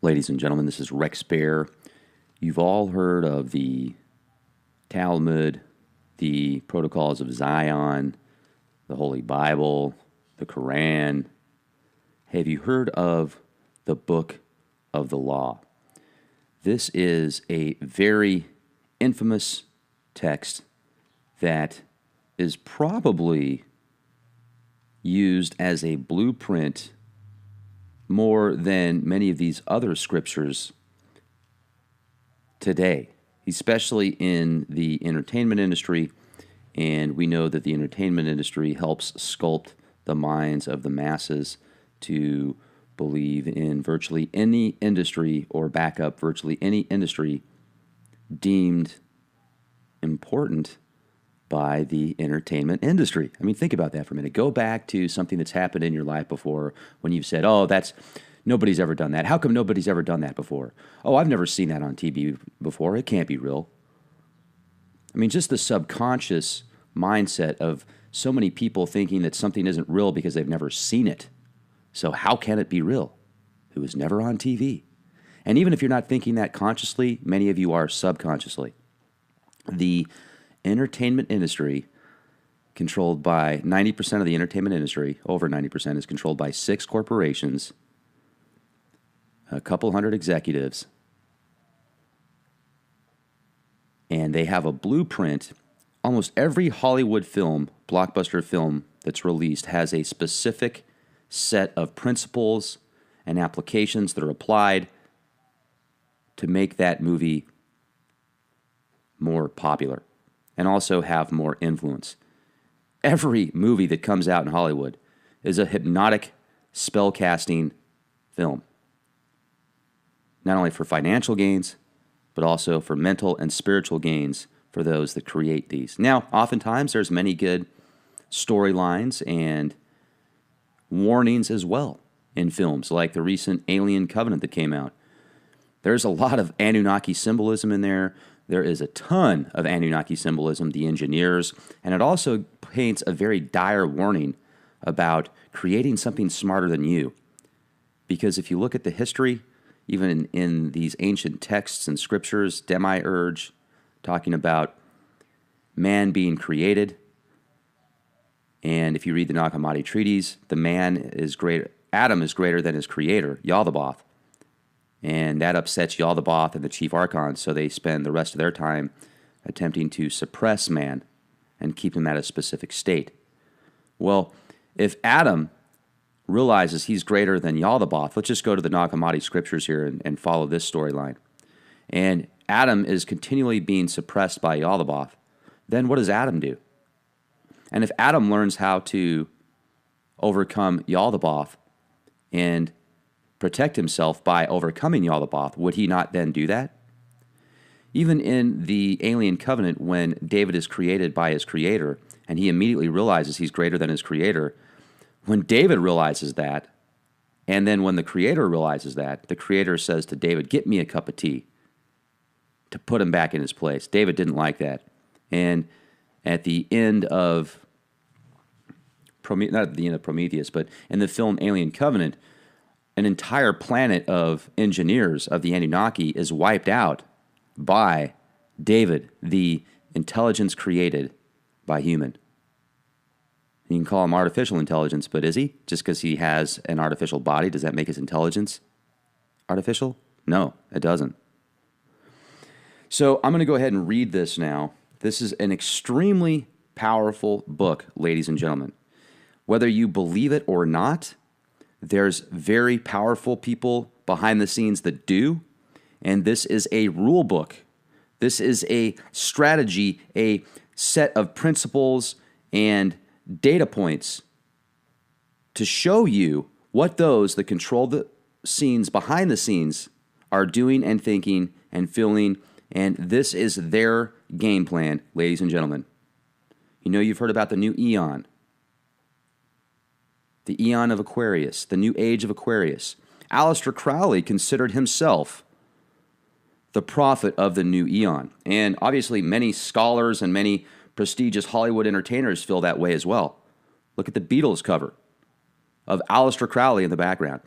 Ladies and gentlemen, this is Rex Bear. You've all heard of the Talmud, the Protocols of Zion, the Holy Bible, the Quran. Have you heard of the Book of the Law? This is a very infamous text that is probably used as a blueprint more than many of these other scriptures today, especially in the entertainment industry. And we know that the entertainment industry helps sculpt the minds of the masses to believe in virtually any industry or back up virtually any industry deemed important by the entertainment industry. I mean, think about that for a minute. Go back to something that's happened in your life before when you've said, oh, nobody's ever done that. How come nobody's ever done that before? Oh, I've never seen that on TV before. It can't be real. I mean, just the subconscious mindset of so many people thinking that something isn't real because they've never seen it. So how can it be real? It was never on TV. And even if you're not thinking that consciously, many of you are subconsciously. The entertainment industry, controlled by 90% of the entertainment industry, over 90%, is controlled by 6 corporations, a couple hundred executives, and they have a blueprint. Almost every Hollywood film, blockbuster film that's released has a specific set of principles and applications that are applied to make that movie more popular and also have more influence. Every movie that comes out in Hollywood is a hypnotic spell-casting film, not only for financial gains, but also for mental and spiritual gains for those that create these. Now, oftentimes there's many good storylines and warnings as well in films, like the recent Alien Covenant that came out. There's a lot of Anunnaki symbolism in there. There is a ton of Anunnaki symbolism, the engineers, and it also paints a very dire warning about creating something smarter than you. Because if you look at the history, even in these ancient texts and scriptures, Demiurge, talking about man being created, and if you read the Nag Hammadi treaties, Adam is greater than his creator, Yaldabaoth. And that upsets Yaldabaoth and the chief archons, so they spend the rest of their time attempting to suppress man and keep him at a specific state. Well, if Adam realizes he's greater than Yaldabaoth, let's just go to the Nag Hammadi scriptures here and follow this storyline. And Adam is continually being suppressed by Yaldabaoth. Then what does Adam do? And if Adam learns how to overcome Yaldabaoth and protect himself by overcoming Yaldabaoth, would he not then do that? Even in the Alien Covenant, when David is created by his creator, and he immediately realizes he's greater than his creator, when David realizes that, and then when the creator realizes that, the creator says to David, get me a cup of tea, to put him back in his place. David didn't like that. And at the end of, not at the end of Prometheus, but in the film Alien Covenant, an entire planet of engineers of the Anunnaki is wiped out by David, the intelligence created by human. You can call him artificial intelligence, but is he? Just because he has an artificial body, does that make his intelligence artificial? No, it doesn't. So I'm going to go ahead and read this now. This is an extremely powerful book, ladies and gentlemen. Whether you believe it or not, there's very powerful people behind the scenes that do, and this is a rule book. This is a strategy, a set of principles and data points to show you what those that control the scenes behind the scenes are doing and thinking and feeling, and this is their game plan, ladies and gentlemen. You know, you've heard about the new eon. The eon of Aquarius, the new age of Aquarius. Aleister Crowley considered himself the prophet of the new eon. And obviously many scholars and many prestigious Hollywood entertainers feel that way as well. Look at the Beatles cover of Aleister Crowley in the background.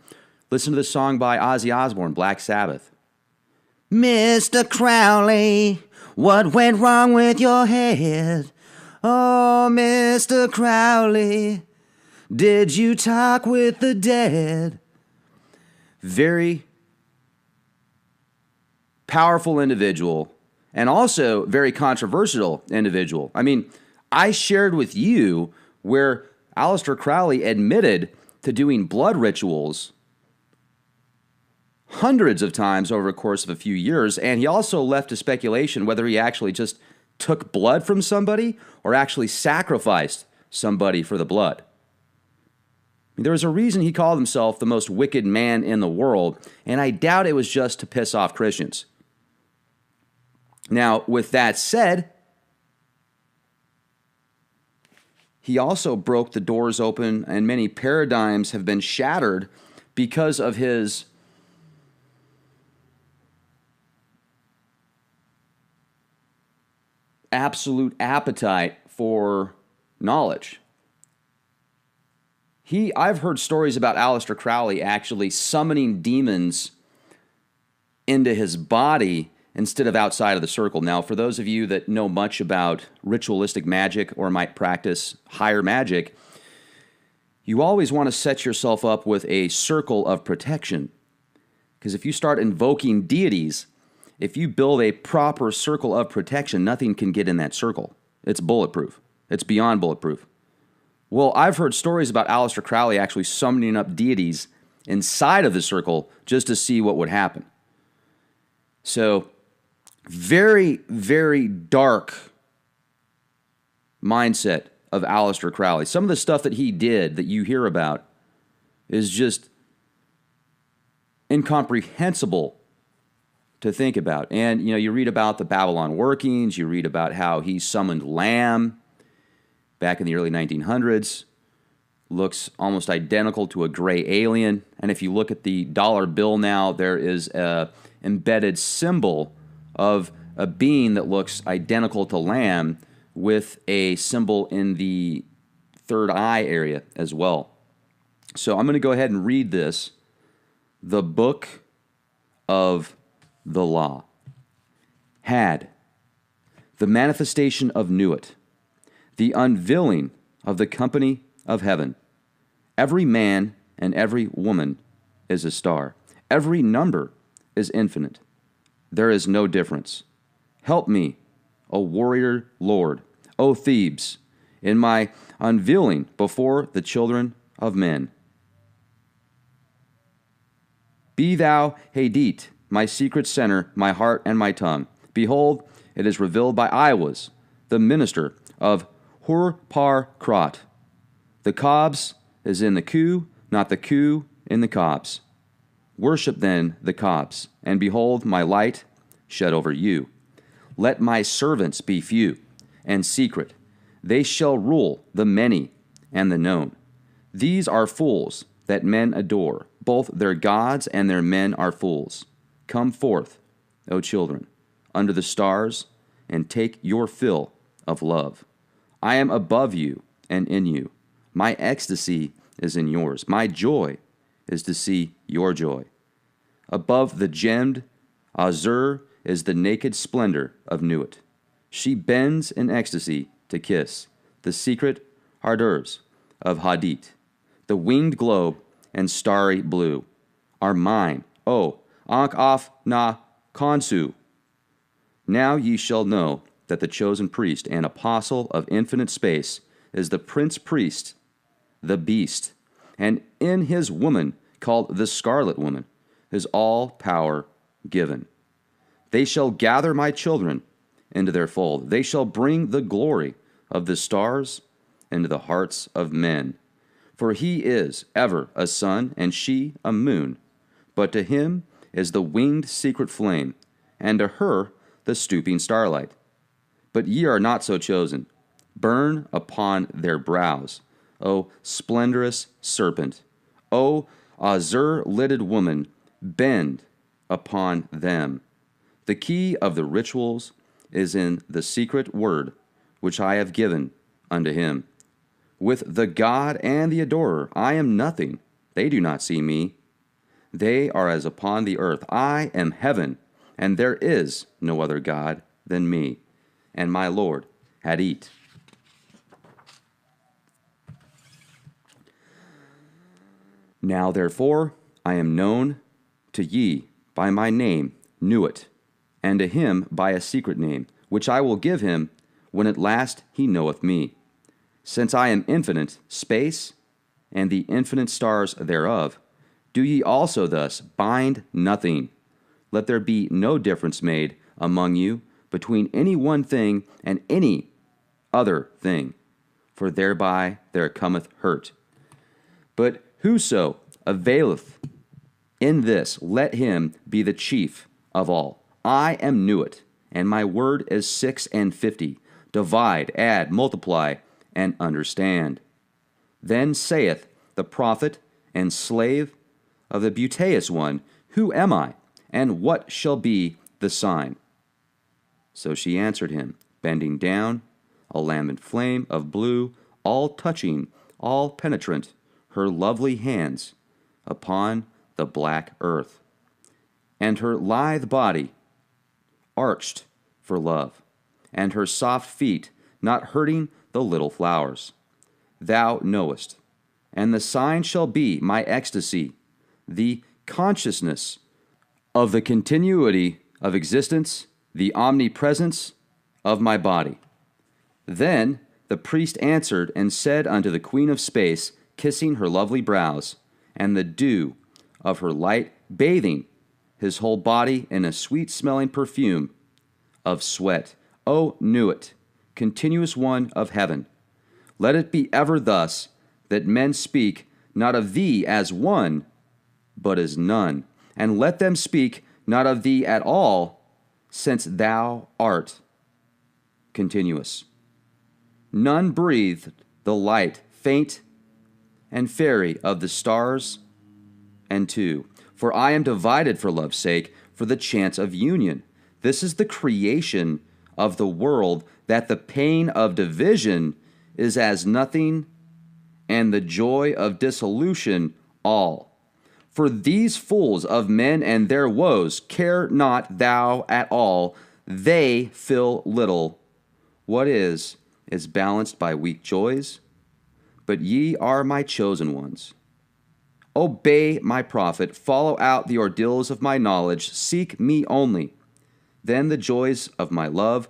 Listen to the song by Ozzy Osbourne, Black Sabbath. Mr. Crowley, what went wrong with your head? Oh, Mr. Crowley, did you talk with the dead? Very powerful individual, and also very controversial individual. I mean, I shared with you where Aleister Crowley admitted to doing blood rituals hundreds of times over the course of a few years, and he also left to speculation whether he actually just took blood from somebody or actually sacrificed somebody for the blood. There was a reason he called himself the most wicked man in the world, and I doubt it was just to piss off Christians. Now, with that said, he also broke the doors open, and many paradigms have been shattered because of his absolute appetite for knowledge. I've heard stories about Aleister Crowley actually summoning demons into his body instead of outside of the circle. Now, for those of you that know much about ritualistic magic or might practice higher magic, you always want to set yourself up with a circle of protection. Because if you start invoking deities, if you build a proper circle of protection, nothing can get in that circle. It's bulletproof. It's beyond bulletproof. Well, I've heard stories about Aleister Crowley actually summoning up deities inside of the circle just to see what would happen. So, very, very dark mindset of Aleister Crowley. Some of the stuff that he did that you hear about is just incomprehensible to think about. And, you read about the Babylon workings, you read about how he summoned Lamb back in the early 1900s, looks almost identical to a gray alien. And if you look at the dollar bill now, there is a embedded symbol of a being that looks identical to Lamb with a symbol in the third eye area as well. So I'm going to go ahead and read this. The Book of the Law. Had the manifestation of Nuit, the unveiling of the company of heaven. Every man and every woman is a star. Every number is infinite. There is no difference. Help me, O warrior Lord, O Thebes, in my unveiling before the children of men. Be thou Hadit, my secret center, my heart and my tongue. Behold, it is revealed by Aiwass, the minister of Hur-Par-Krat. The cobs is in the coup, not the coup in the cobs. Worship then the cobs, and behold my light shed over you. Let my servants be few and secret. They shall rule the many and the known. These are fools that men adore. Both their gods and their men are fools. Come forth, O children, under the stars, and take your fill of love. I am above you and in you. My ecstasy is in yours. My joy is to see your joy. Above the gemmed azure is the naked splendor of Nuit. She bends in ecstasy to kiss the secret ardors of Hadit. The winged globe and starry blue are mine, O Ankh-Af na Khonsu. Now ye shall know that the chosen priest and apostle of infinite space is the prince priest, the beast, and in his woman, called the scarlet woman, is all power given. They shall gather my children into their fold. They shall bring the glory of the stars into the hearts of men. For he is ever a sun, and she a moon. But to him is the winged secret flame, and to her the stooping starlight. But ye are not so chosen. Burn upon their brows, O splendorous serpent. O azure-lidded woman, bend upon them. The key of the rituals is in the secret word which I have given unto him. With the God and the adorer I am nothing. They do not see me. they are as upon the earth. I am heaven, and there is no other God than me, and my Lord had eat. Now therefore I am known to ye by my name, Nuit, and to him by a secret name, which I will give him when at last he knoweth me. Since I am infinite space, and the infinite stars thereof, do ye also thus bind nothing. Let there be no difference made among you between any one thing and any other thing, for thereby there cometh hurt. But whoso availeth in this, let him be the chief of all. I am Nuit, and my word is 56. Divide, add, multiply, and understand. Then saith the prophet and slave of the beauteous one, Who am I, and what shall be the sign? So she answered him, bending down, a lambent flame of blue, all touching, all penetrant, her lovely hands upon the black earth, and her lithe body arched for love, and her soft feet not hurting the little flowers. Thou knowest, and the sign shall be my ecstasy, the consciousness of the continuity of existence, the omnipresence of my body. Then the priest answered and said unto the queen of space, kissing her lovely brows, and the dew of her light bathing his whole body in a sweet-smelling perfume of sweat, O Nuit, continuous one of heaven, let it be ever thus, that men speak not of thee as one, but as none, and let them speak not of thee at all, since thou art continuous. None breathed the light, faint and fairy of the stars and two. For I am divided for love's sake, for the chance of union. This is the creation of the world, that the pain of division is as nothing, and the joy of dissolution all. For these fools of men and their woes care not thou at all. They fill little. What is balanced by weak joys. But ye are my chosen ones. Obey my prophet, follow out the ordeals of my knowledge, seek me only. Then the joys of my love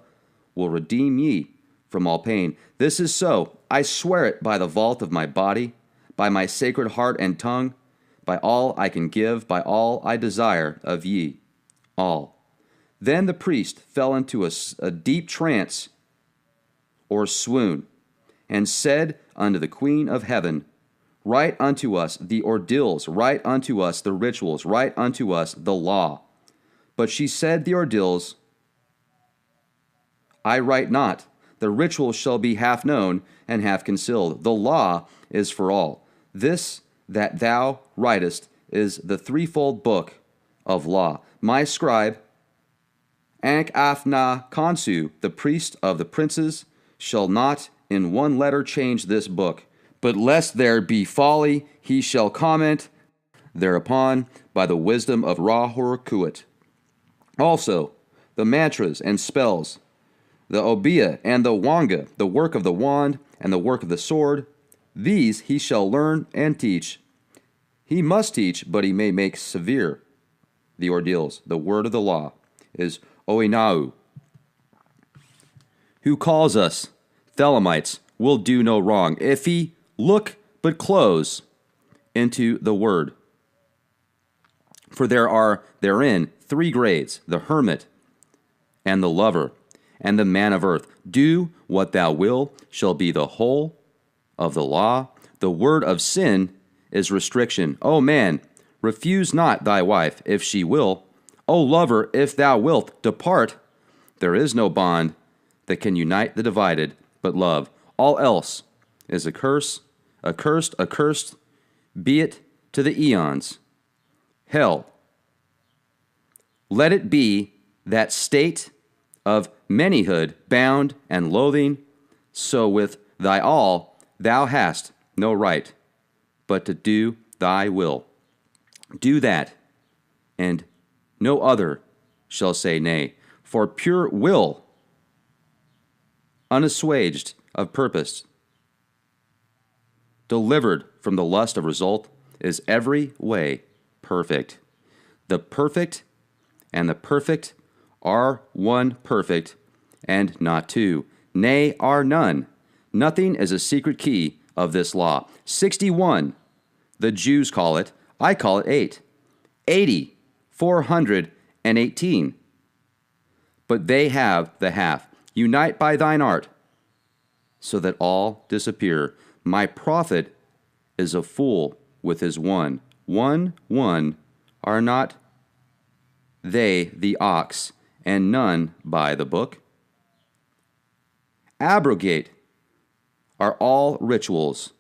will redeem ye from all pain. This is so, I swear it by the vault of my body, by my sacred heart and tongue, by all I can give, by all I desire of ye, all. Then the priest fell into a deep trance or swoon, and said unto the queen of heaven, Write unto us the ordeals, write unto us the rituals, write unto us the law. But she said, The ordeals I write not. The ritual shall be half known and half concealed. The law is for all. This that thou writest is the threefold book of law. My scribe, Ankafna Konsu, the priest of the princes, shall not in one letter change this book, but lest there be folly, he shall comment thereupon by the wisdom of Rahur Kuat. Also, the mantras and spells, the obeah and the wanga, the work of the wand and the work of the sword, these he shall learn and teach. He must teach, but he may make severe the ordeals. The word of the law is Oinau, who calls us Thelemites, will do no wrong if he look but close into the word. For there are therein 3 grades, the hermit and the lover and the man of earth. Do what thou will shall be the whole of the law. The word of sin is restriction. O man, refuse not thy wife if she will. O lover, if thou wilt depart. There is no bond that can unite the divided but love. All else is a curse, accursed, be it to the eons. Hell, let it be that state of manyhood, bound and loathing, so with thy all thou hast no right, but to do thy will. Do that, and no other shall say nay. For pure will, unassuaged of purpose, delivered from the lust of result, is every way perfect. The perfect and the perfect are one perfect, and not two. Nay, are none. Nothing is a secret key of this law. 61, the Jews call it. I call it 8. 80, 418. But they have the half. Unite by thine art, so that all disappear. My prophet is a fool with his one. One, are not they the ox, and none by the book? Abrogate are all rituals,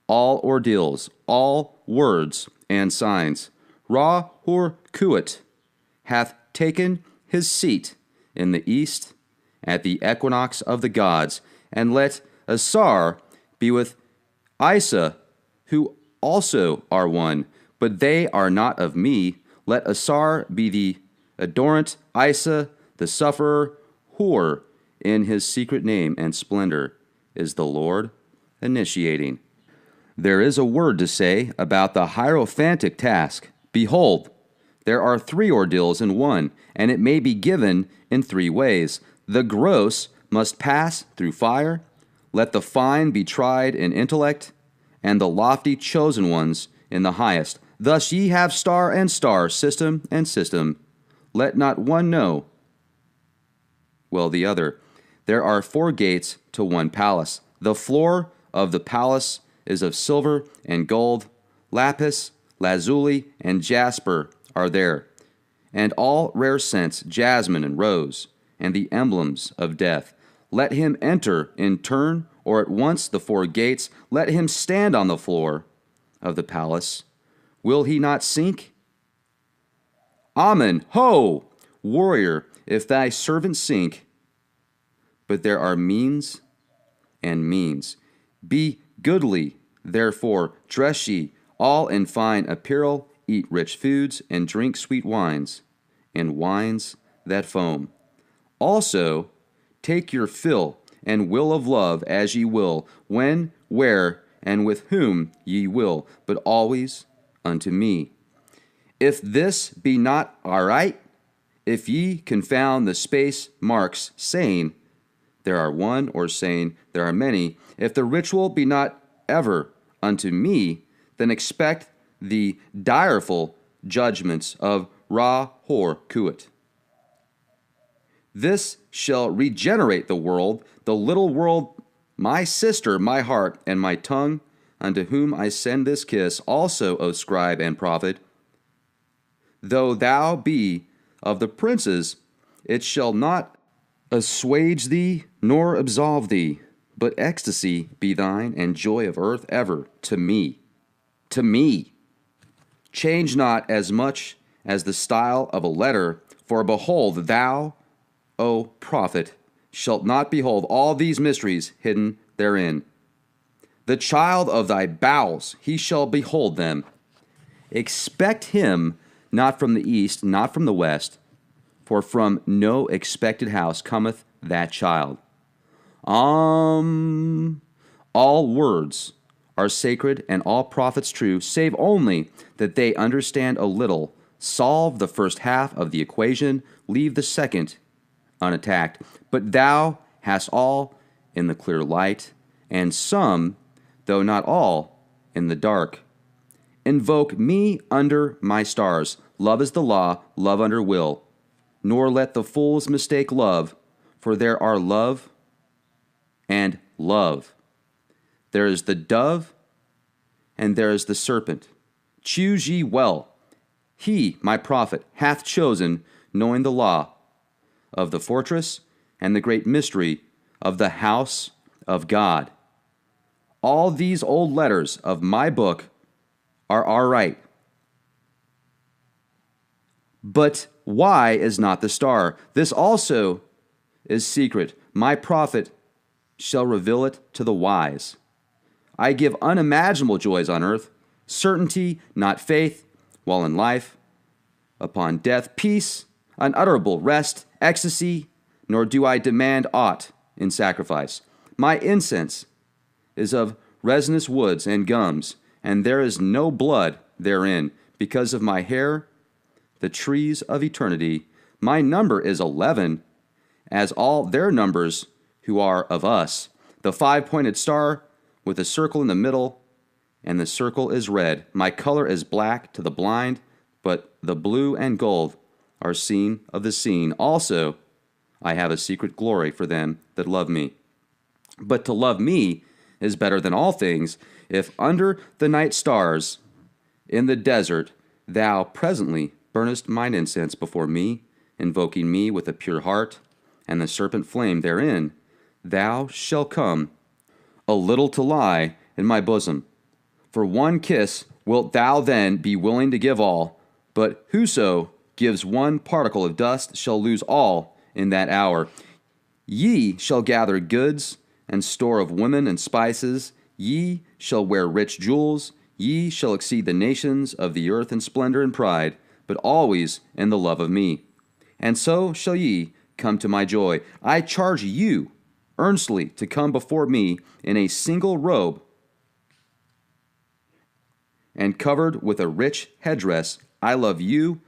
all ordeals, all words and signs. Ra Hur Kuat hath taken his seat in the east at the equinox of the gods, and let Asar be with Isa, who also are one, but they are not of me. Let Asar be the adorant, Isa the sufferer. Hur in his secret name and splendor is the Lord initiating. There is a word to say about the hierophantic task. Behold, there are 3 ordeals in one, and it may be given in 3 ways. The gross must pass through fire. Let the fine be tried in intellect, and the lofty chosen ones in the highest. Thus ye have star and star, system and system. Let not one know well the other. There are 4 gates to one palace. The floor of the palace is of silver and gold. Lapis, lazuli, and jasper are there, and all rare scents, jasmine and rose, and the emblems of death. Let him enter in turn, or at once the 4 gates. Let him stand on the floor of the palace. Will he not sink? Amen. Ho! Warrior, if thy servant sink. But there are means and means. Be goodly, therefore, dress ye all in fine apparel, eat rich foods, and drink sweet wines, and wines that foam. Also, take your fill and will of love as ye will, when, where, and with whom ye will, but always unto me. If this be not aright, if ye confound the space marks, saying, there are one, or saying, there are many, if the ritual be not ever unto me, then expect the direful judgments of Ra Hor Kuat. This shall regenerate the world, the little world, my sister, my heart, and my tongue, unto whom I send this kiss, also, O scribe and prophet. Though thou be of the princes, it shall not assuage thee, nor absolve thee, but ecstasy be thine, and joy of earth ever to me. To me. Change not as much as the style of a letter, for behold, thou, O prophet, shalt not behold all these mysteries hidden therein. The child of thy bowels, he shall behold them. Expect him not from the east, not from the west, for from no expected house cometh that child. All words are sacred, and all prophets true, save only that they understand a little, solve the first half of the equation, leave the second unattacked. But thou hast all in the clear light, and some, though not all, in the dark. Invoke me under my stars. Love is the law, love under will. Nor let the fools mistake love, for there are love and love. There is the dove, and there is the serpent. Choose ye well. He, my prophet, hath chosen, knowing the law of the fortress and the great mystery of the house of God. All these old letters of my book are all right. But why is not the star? This also is secret. My prophet shall reveal it to the wise. I give unimaginable joys on earth, certainty, not faith, while in life, upon death, peace, unutterable rest, ecstasy, nor do I demand aught in sacrifice. My incense is of resinous woods and gums, and there is no blood therein, because of my hair, the trees of eternity. My number is 11, as all their numbers who are of us. The 5-pointed star with a circle in the middle, and the circle is red. My color is black to the blind, but the blue and gold are seen of the seen. Also, I have a secret glory for them that love me. But to love me is better than all things. If under the night stars in the desert thou presently burnest mine incense before me, invoking me with a pure heart, and the serpent flame therein, thou shalt come a little to lie in my bosom. For one kiss wilt thou then be willing to give all, but whoso gives one particle of dust shall lose all in that hour. Ye shall gather goods and store of women and spices. Ye shall wear rich jewels. Ye shall exceed the nations of the earth in splendor and pride, but always in the love of me. And so shall ye come to my joy. I charge you earnestly to come before me in a single robe and covered with a rich headdress. I love you.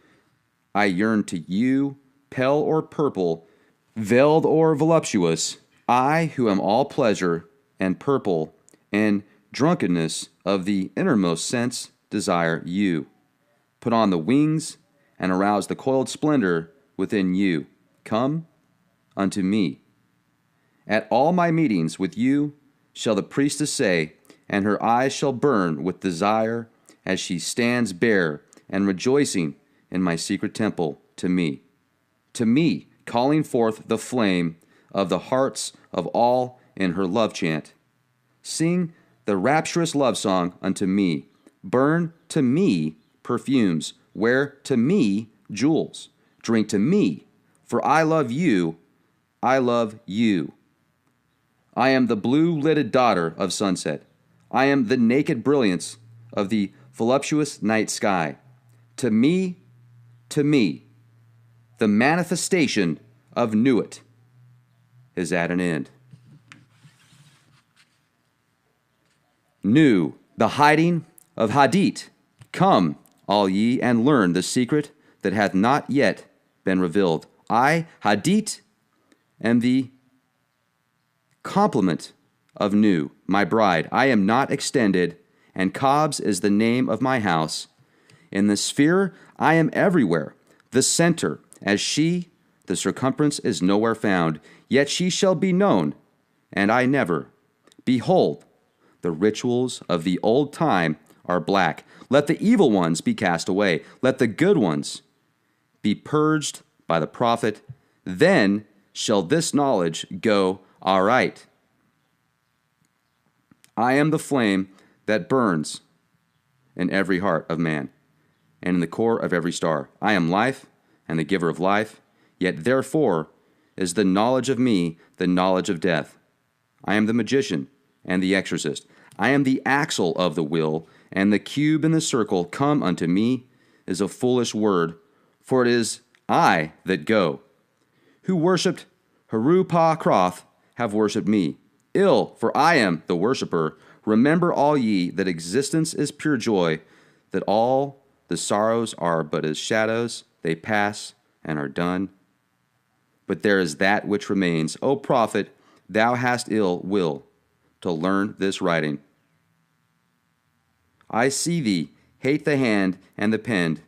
I yearn to you, pale or purple, veiled or voluptuous. I, who am all pleasure and purple and drunkenness of the innermost sense, desire you. Put on the wings and arouse the coiled splendor within you. Come unto me. At all my meetings with you shall the priestess say, and her eyes shall burn with desire as she stands bare and rejoicing in my secret temple to me, calling forth the flame of the hearts of all in her love chant. Sing the rapturous love song unto me. Burn to me perfumes. Wear to me jewels. Drink to me, for I love you. I love you. I am the blue-lidded daughter of sunset. I am the naked brilliance of the voluptuous night sky. To me, the manifestation of Nuit is at an end. Nu, the hiding of Hadit. Come, all ye, and learn the secret that hath not yet been revealed. I, Hadit, am the complement of Nu, my bride. I am not extended, and Cobs is the name of my house. In the sphere I am everywhere, the center, as she, the circumference is nowhere found. Yet she shall be known, and I never. Behold, the rituals of the old time are black. Let the evil ones be cast away. Let the good ones be purged by the prophet. Then shall this knowledge go aright. I am the flame that burns in every heart of man, and in the core of every star. I am life and the giver of life, yet therefore is the knowledge of me the knowledge of death. I am the magician and the exorcist. I am the axle of the will, and the cube in the circle. Come unto me is a foolish word, for it is I that go. Who worshipped Haru-Pa Kroth have worshipped me. Ill, for I am the worshipper. Remember all ye that existence is pure joy, that all the sorrows are but as shadows, they pass and are done. But there is that which remains. O prophet, thou hast ill will to learn this writing. I see thee hate the hand and the pen,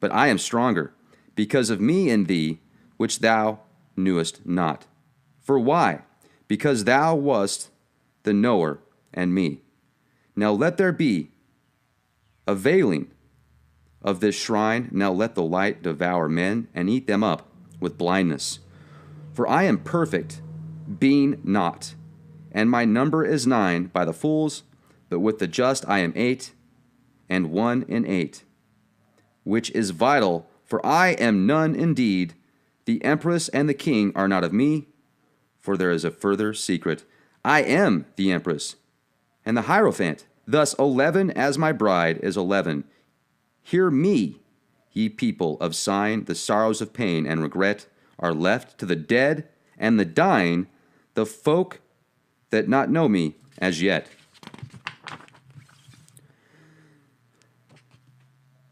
but I am stronger, because of me in thee, which thou knewest not. For why? Because thou wast the knower and me. Now let there be a veiling of this shrine. Now let the light devour men and eat them up with blindness. For I am perfect, being not, and my number is 9 by the fools, but with the just I am 8, and 1 in 8, which is vital, for I am none indeed. The empress and the king are not of me, for there is a further secret. I am the empress and the Hierophant. Thus 11 as my bride is 11. Hear me, ye people of Sion, the sorrows of pain and regret are left to the dead and the dying, the folk that not know me as yet.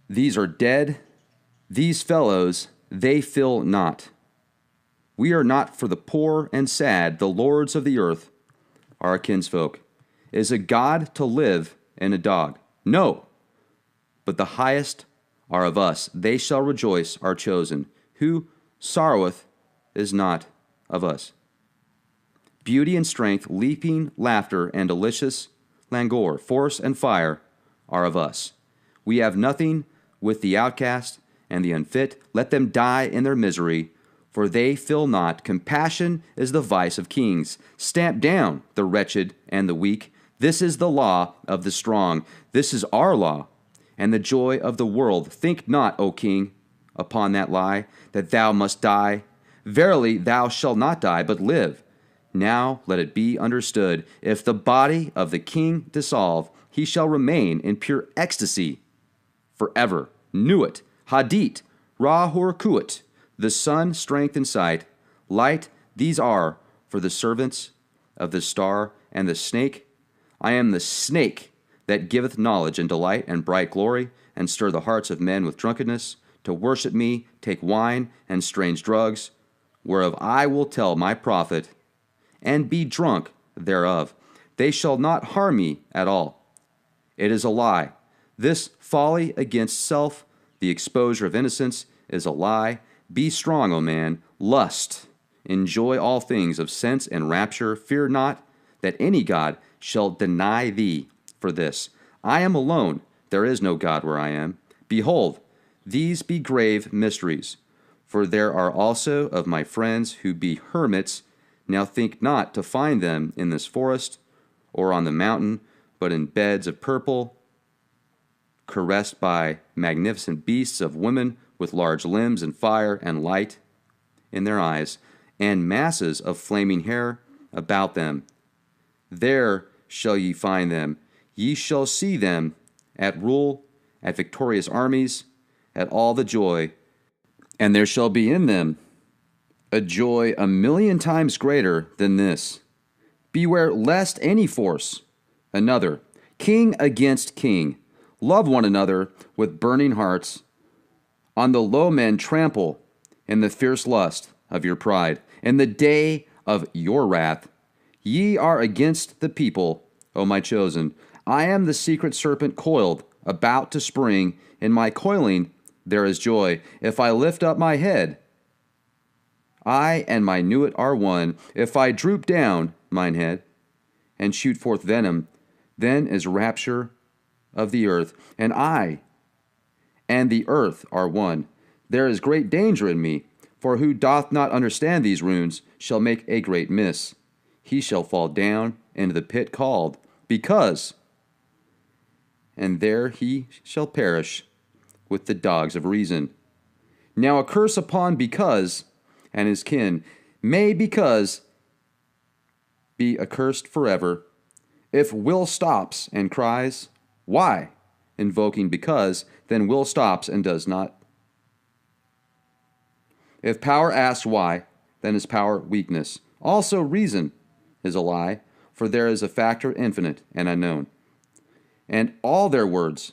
These are dead, these fellows, they fill not. We are not for the poor and sad, the lords of the earth are our kinsfolk. Is a God to live in a dog? No, but the highest are of us. They shall rejoice, are chosen. Who sorroweth is not of us. Beauty and strength, leaping, laughter, and delicious languor, force and fire are of us. We have nothing with the outcast and the unfit. Let them die in their misery, for they fill not. Compassion is the vice of kings. Stamp down the wretched and the weak. This is the law of the strong. This is our law, and the joy of the world. Think not, O king, upon that lie, that thou must die. Verily, thou shalt not die, but live. Now let it be understood, if the body of the king dissolve, he shall remain in pure ecstasy forever. Nuit, Hadit, Rahur-Kuat, the sun, strength, and sight, light, these are for the servants of the star and the snake. I am the snake that giveth knowledge and delight and bright glory, and stir the hearts of men with drunkenness, to worship me, take wine and strange drugs, whereof I will tell my prophet, and be drunk thereof. They shall not harm me at all. It is a lie. This folly against self, the exposure of innocence, is a lie. Be strong, O man. Lust. Enjoy all things of sense and rapture. Fear not that any God shall deny thee for this. I am alone. There is no God where I am. Behold, these be grave mysteries. For there are also of my friends who be hermits. Now think not to find them in this forest or on the mountain, but in beds of purple, caressed by magnificent beasts of women with large limbs and fire and light in their eyes, and masses of flaming hair about them. There shall ye find them. Ye shall see them at rule, at victorious armies, at all the joy, and there shall be in them a joy 1,000,000 times greater than this. Beware lest any force another, king against king, love one another with burning hearts. On the low men trample in the fierce lust of your pride. In the day of your wrath, ye are against the people, O my chosen. I am the secret serpent coiled, about to spring. In my coiling there is joy. If I lift up my head, I and my Nuit are one. If I droop down mine head and shoot forth venom, then is rapture of the earth, and I and the earth are one. There is great danger in me, for who doth not understand these runes shall make a great miss. He shall fall down into the pit called, because, and there he shall perish with the dogs of reason. Now a curse upon because and his kin, may because be accursed forever. If will stops and cries, why? Invoking because, then will stops and does not. If power asks why, then is power weakness. Also reason is a lie, for there is a factor infinite and unknown. And all their words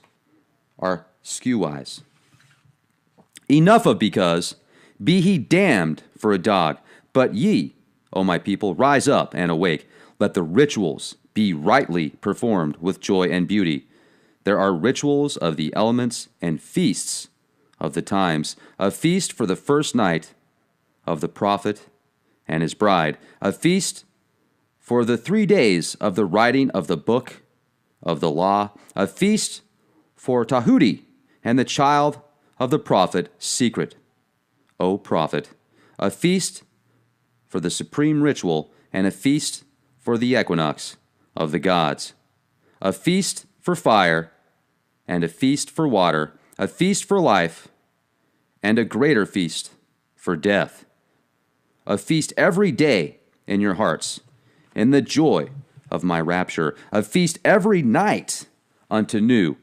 are skew-wise. Enough of because, be he damned for a dog. But ye, O my people, rise up and awake. Let the rituals be rightly performed with joy and beauty. There are rituals of the elements and feasts of the times. A feast for the first night of the prophet and his bride. A feast for the 3 days of the writing of the book of the law. A feast for Tahuti and the child of the prophet secret. O prophet, a feast for the supreme ritual, and a feast for the equinox of the gods. A feast for fire, and a feast for water, a feast for life, and a greater feast for death. A feast every day in your hearts, in the joy of my rapture. A feast every night unto new,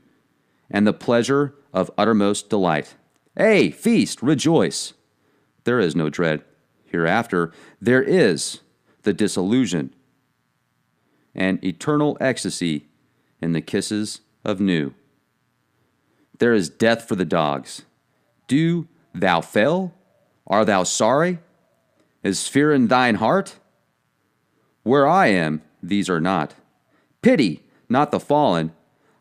and the pleasure of uttermost delight. Hey, feast, rejoice! There is no dread. Hereafter, there is the disillusion and eternal ecstasy in the kisses of new. There is death for the dogs. Do thou fail? Art thou sorry? Is fear in thine heart? Where I am, these are not. Pity, not the fallen.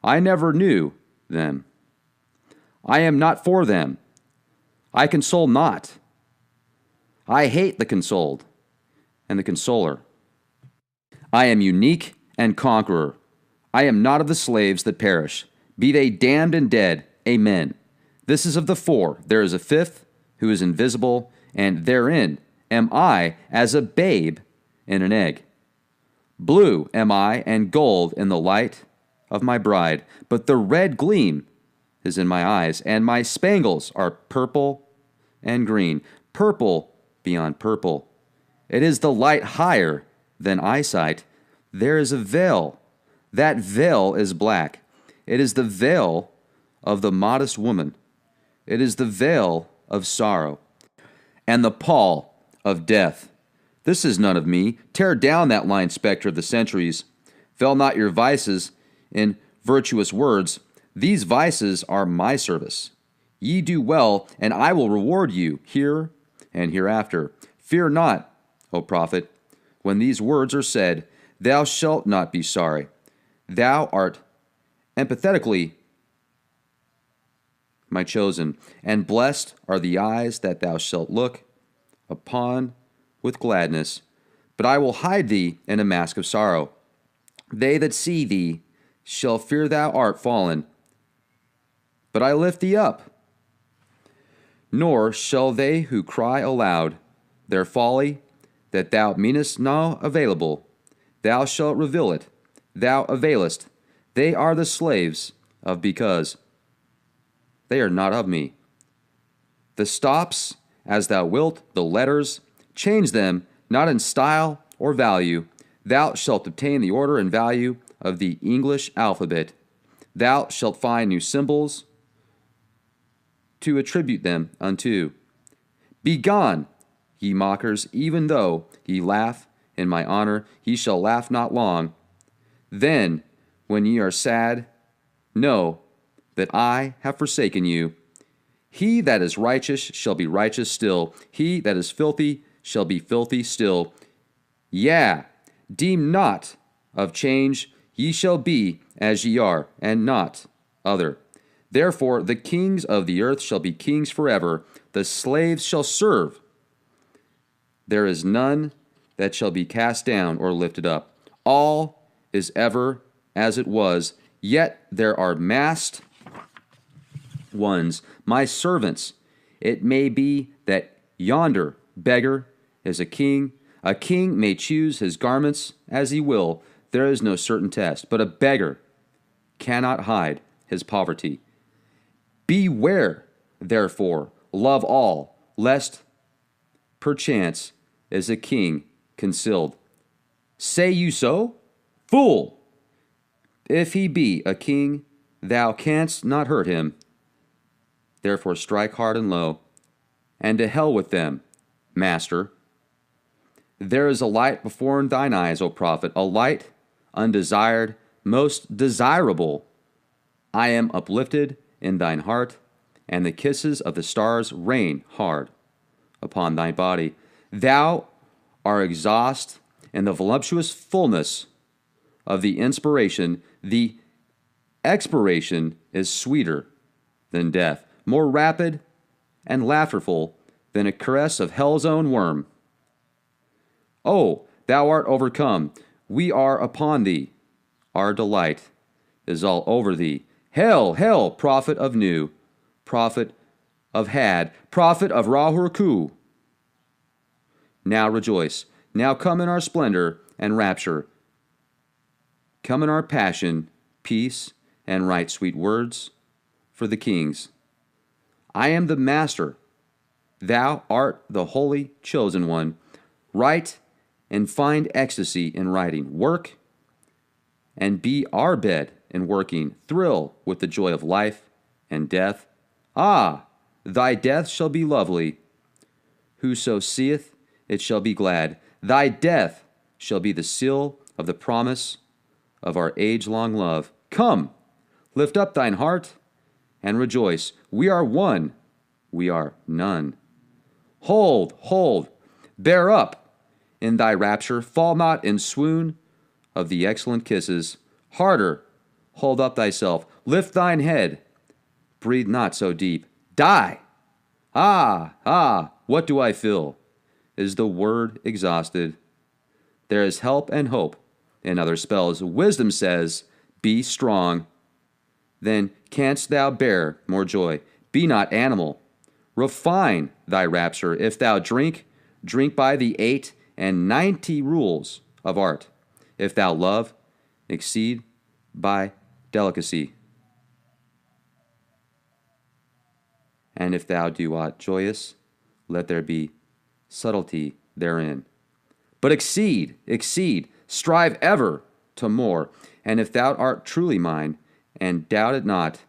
I never knew them. I am not for them. I console not. I hate the consoled and the consoler. I am unique and conqueror. I am not of the slaves that perish. Be they damned and dead. Amen. This is of the four. There is a fifth who is invisible, and therein am I as a babe in an egg. Blue am I, and gold in the light of my bride, but the red gleam is in my eyes, and my spangles are purple and green, purple beyond purple. It is the light higher than eyesight. There is a veil. That veil is black. It is the veil of the modest woman. It is the veil of sorrow, and the pall of death. This is none of me. Tear down that lying spectre of the centuries. Veil not your vices in virtuous words. These vices are my service. Ye do well, and I will reward you here and hereafter. Fear not, O prophet, when these words are said, thou shalt not be sorry. Thou art empathetically my chosen, and blessed are the eyes that thou shalt look upon with gladness. But I will hide thee in a mask of sorrow. They that see thee shall fear thou art fallen. But I lift thee up. Nor shall they who cry aloud their folly, that thou meanest now available, thou shalt reveal it, thou availest. They are the slaves of because. They are not of me. The stops, as thou wilt, the letters, change them, not in style or value. Thou shalt obtain the order and value of the English alphabet. Thou shalt find new symbols to attribute them unto. Begone, ye mockers, even though ye laugh in my honor, ye shall laugh not long. Then, when ye are sad, know that I have forsaken you. He that is righteous shall be righteous still. He that is filthy shall be filthy still. Yea, deem not of change. Ye shall be as ye are, and not other. Therefore the kings of the earth shall be kings forever. The slaves shall serve. There is none that shall be cast down or lifted up. All is ever as it was, yet there are massed ones, my servants. It may be that yonder beggar is a king. A king may choose his garments as he will. There is no certain test, but a beggar cannot hide his poverty. Beware, therefore, love all, lest perchance is a king concealed. Say you so? Fool! If he be a king, thou canst not hurt him. Therefore strike hard and low, and to hell with them, master. There is a light before thine eyes, O prophet, a light undesired, most desirable. I am uplifted in thine heart, and the kisses of the stars rain hard upon thy body. Thou art exhaust in the voluptuous fullness of the inspiration. The expiration is sweeter than death, more rapid and laughterful than a caress of hell's own worm. Oh, thou art overcome. We are upon thee. Our delight is all over thee. Hail, hail, prophet of Nu, prophet of Had, prophet of Rahurku. Now rejoice. Now come in our splendor and rapture. Come in our passion, peace, and write sweet words for the kings. I am the master. Thou art the holy chosen one. Write and find ecstasy in writing. Work and be our bed in working. Thrill with the joy of life and death. Ah, thy death shall be lovely. Whoso seeth it shall be glad. Thy death shall be the seal of the promise of our age-long love. Come, lift up thine heart and rejoice. We are one, we are none. Hold, hold, bear up in thy rapture. Fall not in swoon of the excellent kisses. Harder, hold up thyself. Lift thine head. Breathe not so deep. Die. Ah, what do I feel? Is the word exhausted? There is help and hope in other spells. Wisdom says, be strong. Then canst thou bear more joy. Be not animal. Refine thy rapture. If thou drink, drink by the 98 rules of art. If thou love, exceed by delicacy. And if thou do aught joyous, let there be subtlety therein. But exceed, strive ever to more. And if thou art truly mine, and doubt it not,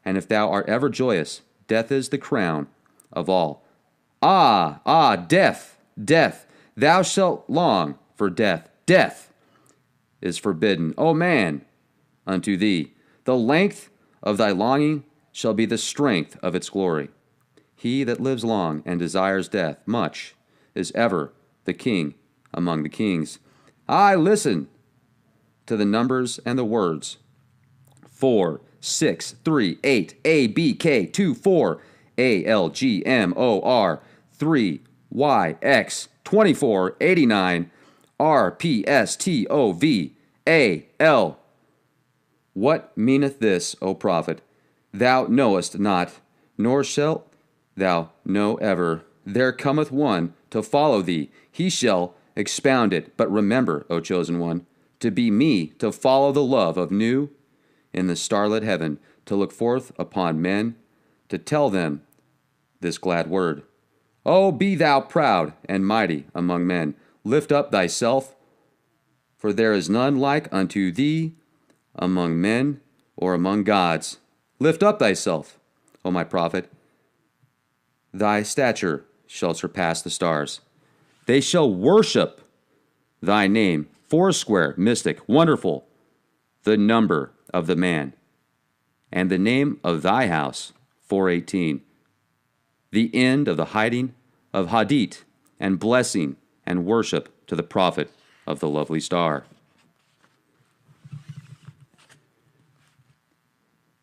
and if thou art ever joyous, death is the crown of all. Death, thou shalt long for death. Death is forbidden, O man, unto thee. The length of thy longing shall be the strength of its glory. He that lives long and desires death much is ever the king among the kings. I listen to the numbers and the words. 4, 6, 3, 8, A, B, K, 2, 4, A, L, G, M, O, R, 3, Y, X, 24, 89, R, P, S, T, O, V, A, L. What meaneth this, O prophet? Thou knowest not, nor shalt thou know ever. There cometh one to follow thee. He shall expound it. But remember, O chosen one, to be me, to follow the love of new in the starlit heaven, to look forth upon men, to tell them this glad word. Oh, be thou proud and mighty among men. Lift up thyself, for there is none like unto thee among men or among gods. Lift up thyself, O my prophet. Thy stature shall surpass the stars. They shall worship thy name, foursquare, mystic, wonderful, the number of the man, and the name of thy house, 418, the end of the hiding of Hadit, and blessing and worship to the prophet of the lovely star.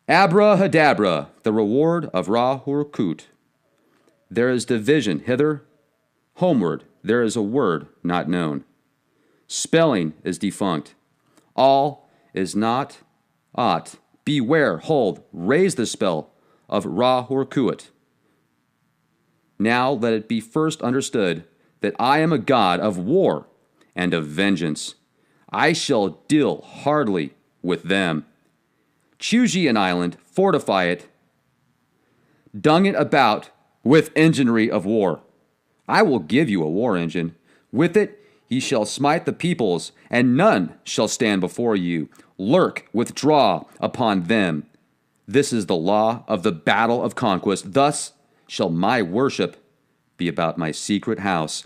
Abrahadabra, the reward of Ra-Hurkut. There is division hither, homeward, there is a word not known. Spelling is defunct. All is not aught. Beware, hold, raise the spell of Ra-Hurkut. Now let it be first understood that I am a god of war and of vengeance. I shall deal hardly with them. Choose ye an island, fortify it, dung it about with enginery of war. I will give you a war engine. With it ye shall smite the peoples, and none shall stand before you. Lurk, withdraw upon them. This is the law of the battle of conquest. Thus shall my worship be about my secret house.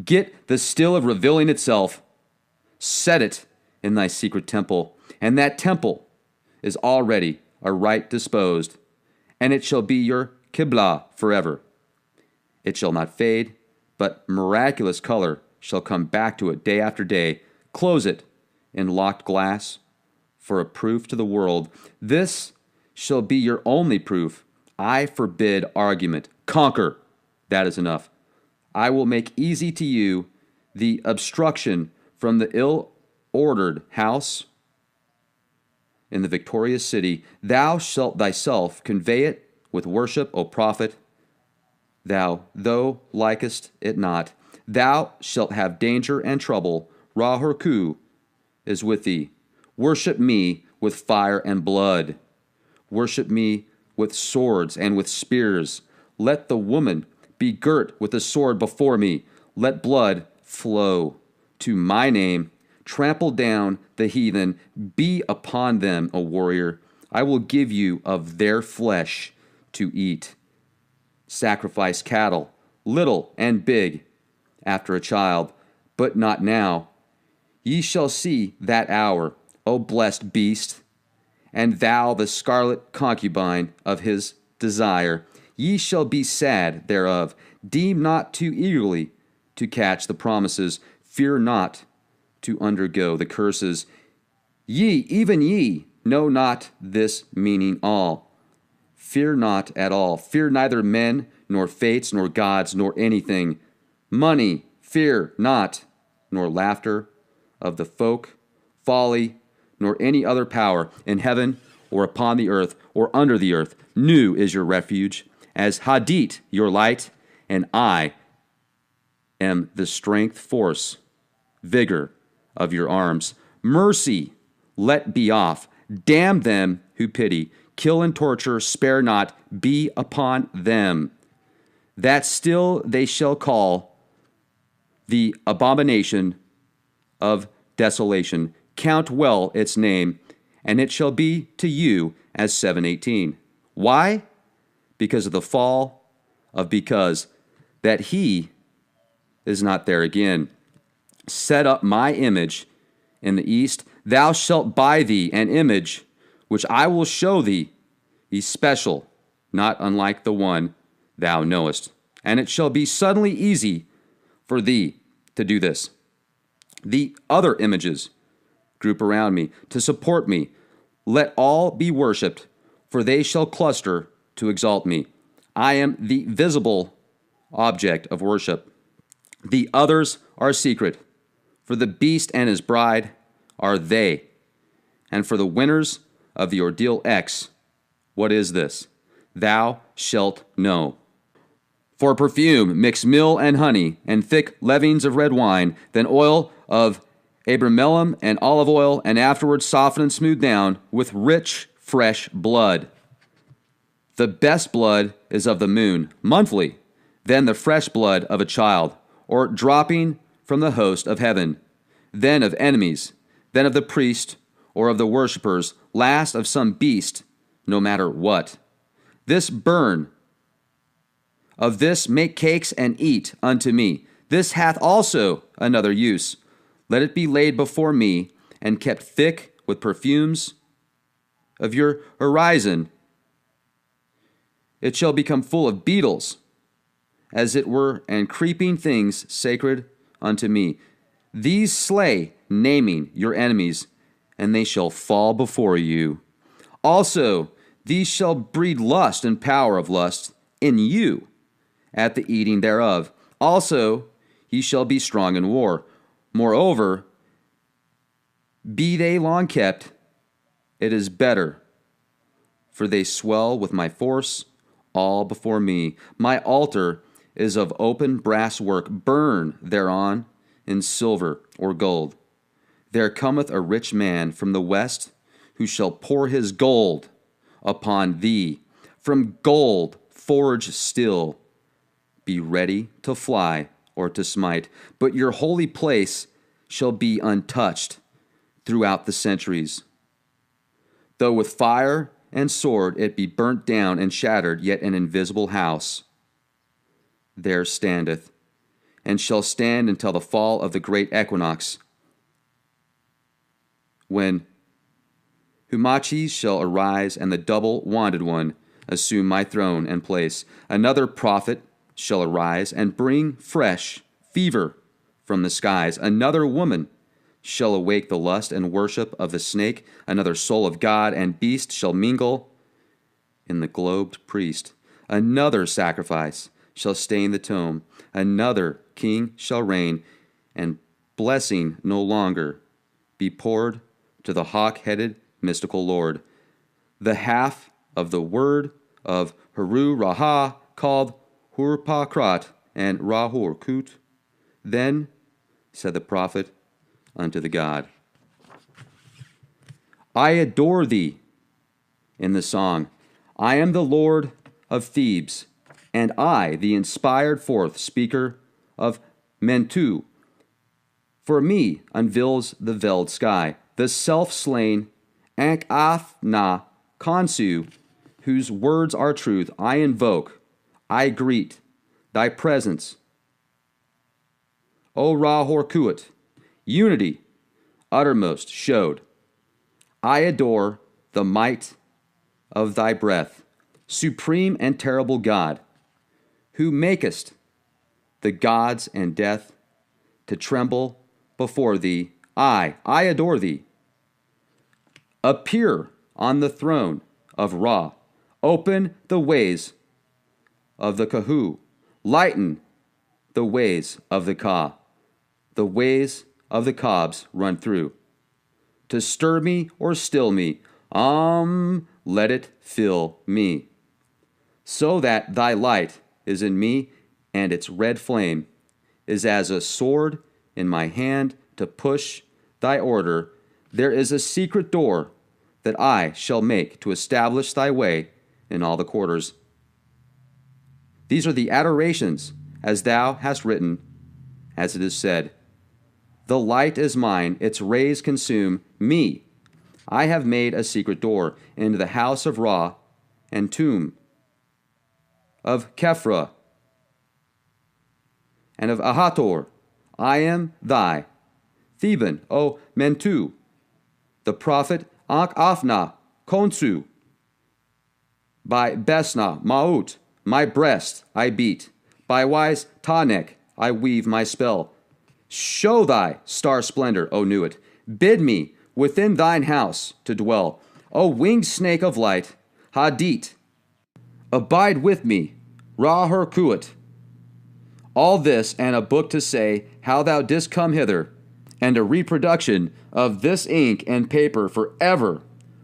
Get the still of revealing itself. Set it in thy secret temple, and that temple is already aright disposed, and it shall be your Qibla forever. It shall not fade, but miraculous color shall come back to it day after day. Close it in locked glass for a proof to the world. This shall be your only proof. I forbid argument. Conquer. That is enough. I will make easy to you the obstruction from the ill-ordered house in the victorious city. Thou shalt thyself convey it with worship, O prophet. Thou likest it not. Thou shalt have danger and trouble. Ra-Hurku is with thee. Worship me with fire and blood. Worship me with swords and with spears. Let the woman be girt with a sword before me. Let blood flow to my name. Trample down the heathen. Be upon them, O warrior. I will give you of their flesh to eat. Sacrifice cattle, little and big, after a child, but not now. Ye shall see that hour, O blessed beast, and thou the scarlet concubine of his desire. Ye shall be sad thereof. Deem not too eagerly to catch the promises. Fear not to undergo the curses. Ye, even ye, know not this meaning all. Fear not at all. Fear neither men, nor fates, nor gods, nor anything. Money, fear not, nor laughter of the folk, folly, nor any other power in heaven or upon the earth or under the earth. Nu is your refuge, as Hadit your light, and I am the strength, force, vigor of your arms. Mercy, let be off. Damn them who pity. Kill and torture, spare not, be upon them. That still they shall call the abomination of desolation. Count well its name, and it shall be to you as 7:18. Why? Because of the fall of because that he is not there again. Set up my image in the east. Thou shalt buy thee an image, which I will show thee, special, not unlike the one thou knowest. And it shall be suddenly easy for thee to do this. The other images group around me to support me. Let all be worshipped, for they shall cluster to exalt me. I am the visible object of worship. The others are secret, for the beast and his bride are they. And for the winners of the ordeal X, what is this? Thou shalt know. For perfume, mix myrrh and honey, and thick leavings of red wine, then oil of abramelum and olive oil, and afterwards soften and smooth down with rich, fresh blood. The best blood is of the moon, monthly, then the fresh blood of a child, or dropping from the host of heaven, then of enemies, then of the priest, or of the worshippers, last of some beast, no matter what. This burn, of this make cakes and eat unto me. This hath also another use. Let it be laid before me, and kept thick with perfumes of your horizon. It shall become full of beetles, as it were, and creeping things sacred unto me. These slay, naming your enemies, and they shall fall before you. Also, these shall breed lust and power of lust in you at the eating thereof. Also, ye shall be strong in war. Moreover, be they long kept, it is better, for they swell with my force all before me. My altar is of open brass work. Burn thereon in silver or gold. There cometh a rich man from the west, who shall pour his gold upon thee. From gold forge still. Be ready to fly or to smite. But your holy place shall be untouched throughout the centuries. Though with fire and sword it be burnt down and shattered, yet an invisible house there standeth, and shall stand until the fall of the great equinox, when Humaches shall arise, and the double-wanded one assume my throne and place. Another prophet shall arise, and bring fresh fever from the skies. Another woman shall awake the lust and worship of the snake. Another soul of God and beast shall mingle in the globed priest. Another sacrifice shall stain the tomb. Another king shall reign, and blessing no longer be poured to the hawk-headed mystical Lord. The half of the word of Haru Raha, called Hurpakrat and Rahur Kut. Then said the prophet unto the God, I adore thee in the song. I am the Lord of Thebes, and I, the inspired forth speaker of Mentu. For me unveils the veiled sky, the self-slain Ankh-Athna Khonsu, whose words are truth, I invoke, I greet thy presence. O Ra Horkuat, unity uttermost showed. I adore the might of thy breath, supreme and terrible God, who makest the gods and death to tremble before thee. I adore thee. Appear on the throne of Ra. Open the ways of the Kahu. Lighten the ways of the Ka. The ways of the Kabs run through. To stir me or still me, let it fill me. So that thy light is in me, and its red flame is as a sword in my hand to push thy order. There is a secret door that I shall make to establish thy way in all the quarters. These are the adorations, as thou hast written, as it is said. The light is mine, its rays consume me. I have made a secret door into the house of Ra and tomb of Kephra and of Ahator. I am thy Theban, O Mentu, the prophet Ankh-Afna, Khonsu. By Besna, Maut, my breast I beat. By wise Tanek I weave my spell. Show thy star splendor, O Nuit. Bid me within thine house to dwell. O winged snake of light, Hadit, abide with me, Ra Horkuat. All this and a book to say how thou didst come hither, and a reproduction of this ink and paper forever.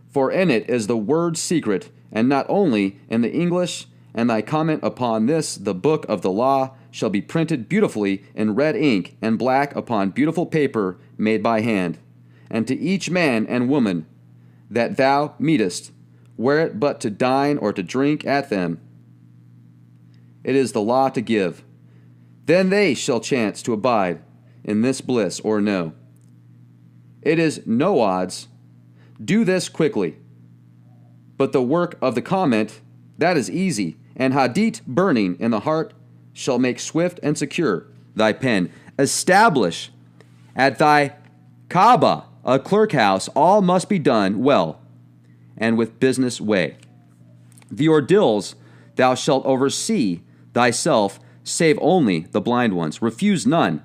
For in it is the word secret, and not only in the English, and thy comment upon this, the book of the law, shall be printed beautifully in red ink and black upon beautiful paper made by hand. And to each man and woman that thou meetest, wear it but to dine or to drink at them. It is the law to give. Then they shall chance to abide in this bliss or no. It is no odds. Do this quickly. But the work of the comment, that is easy, and Hadit burning in the heart shall make swift and secure thy pen. Establish at thy Kaaba a clerk house, all must be done well and with business way. The ordeals thou shalt oversee thyself, save only the blind ones. Refuse none,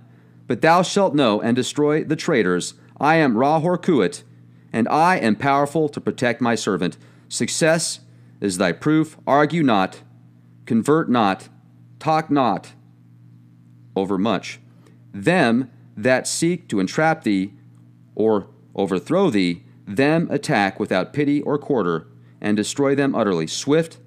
but thou shalt know and destroy the traitors. I am Ra Horkuat, and I am powerful to protect my servant. Success is thy proof. Argue not, convert not, talk not overmuch. Them that seek to entrap thee or overthrow thee, them attack without pity or quarter, and destroy them utterly. Swift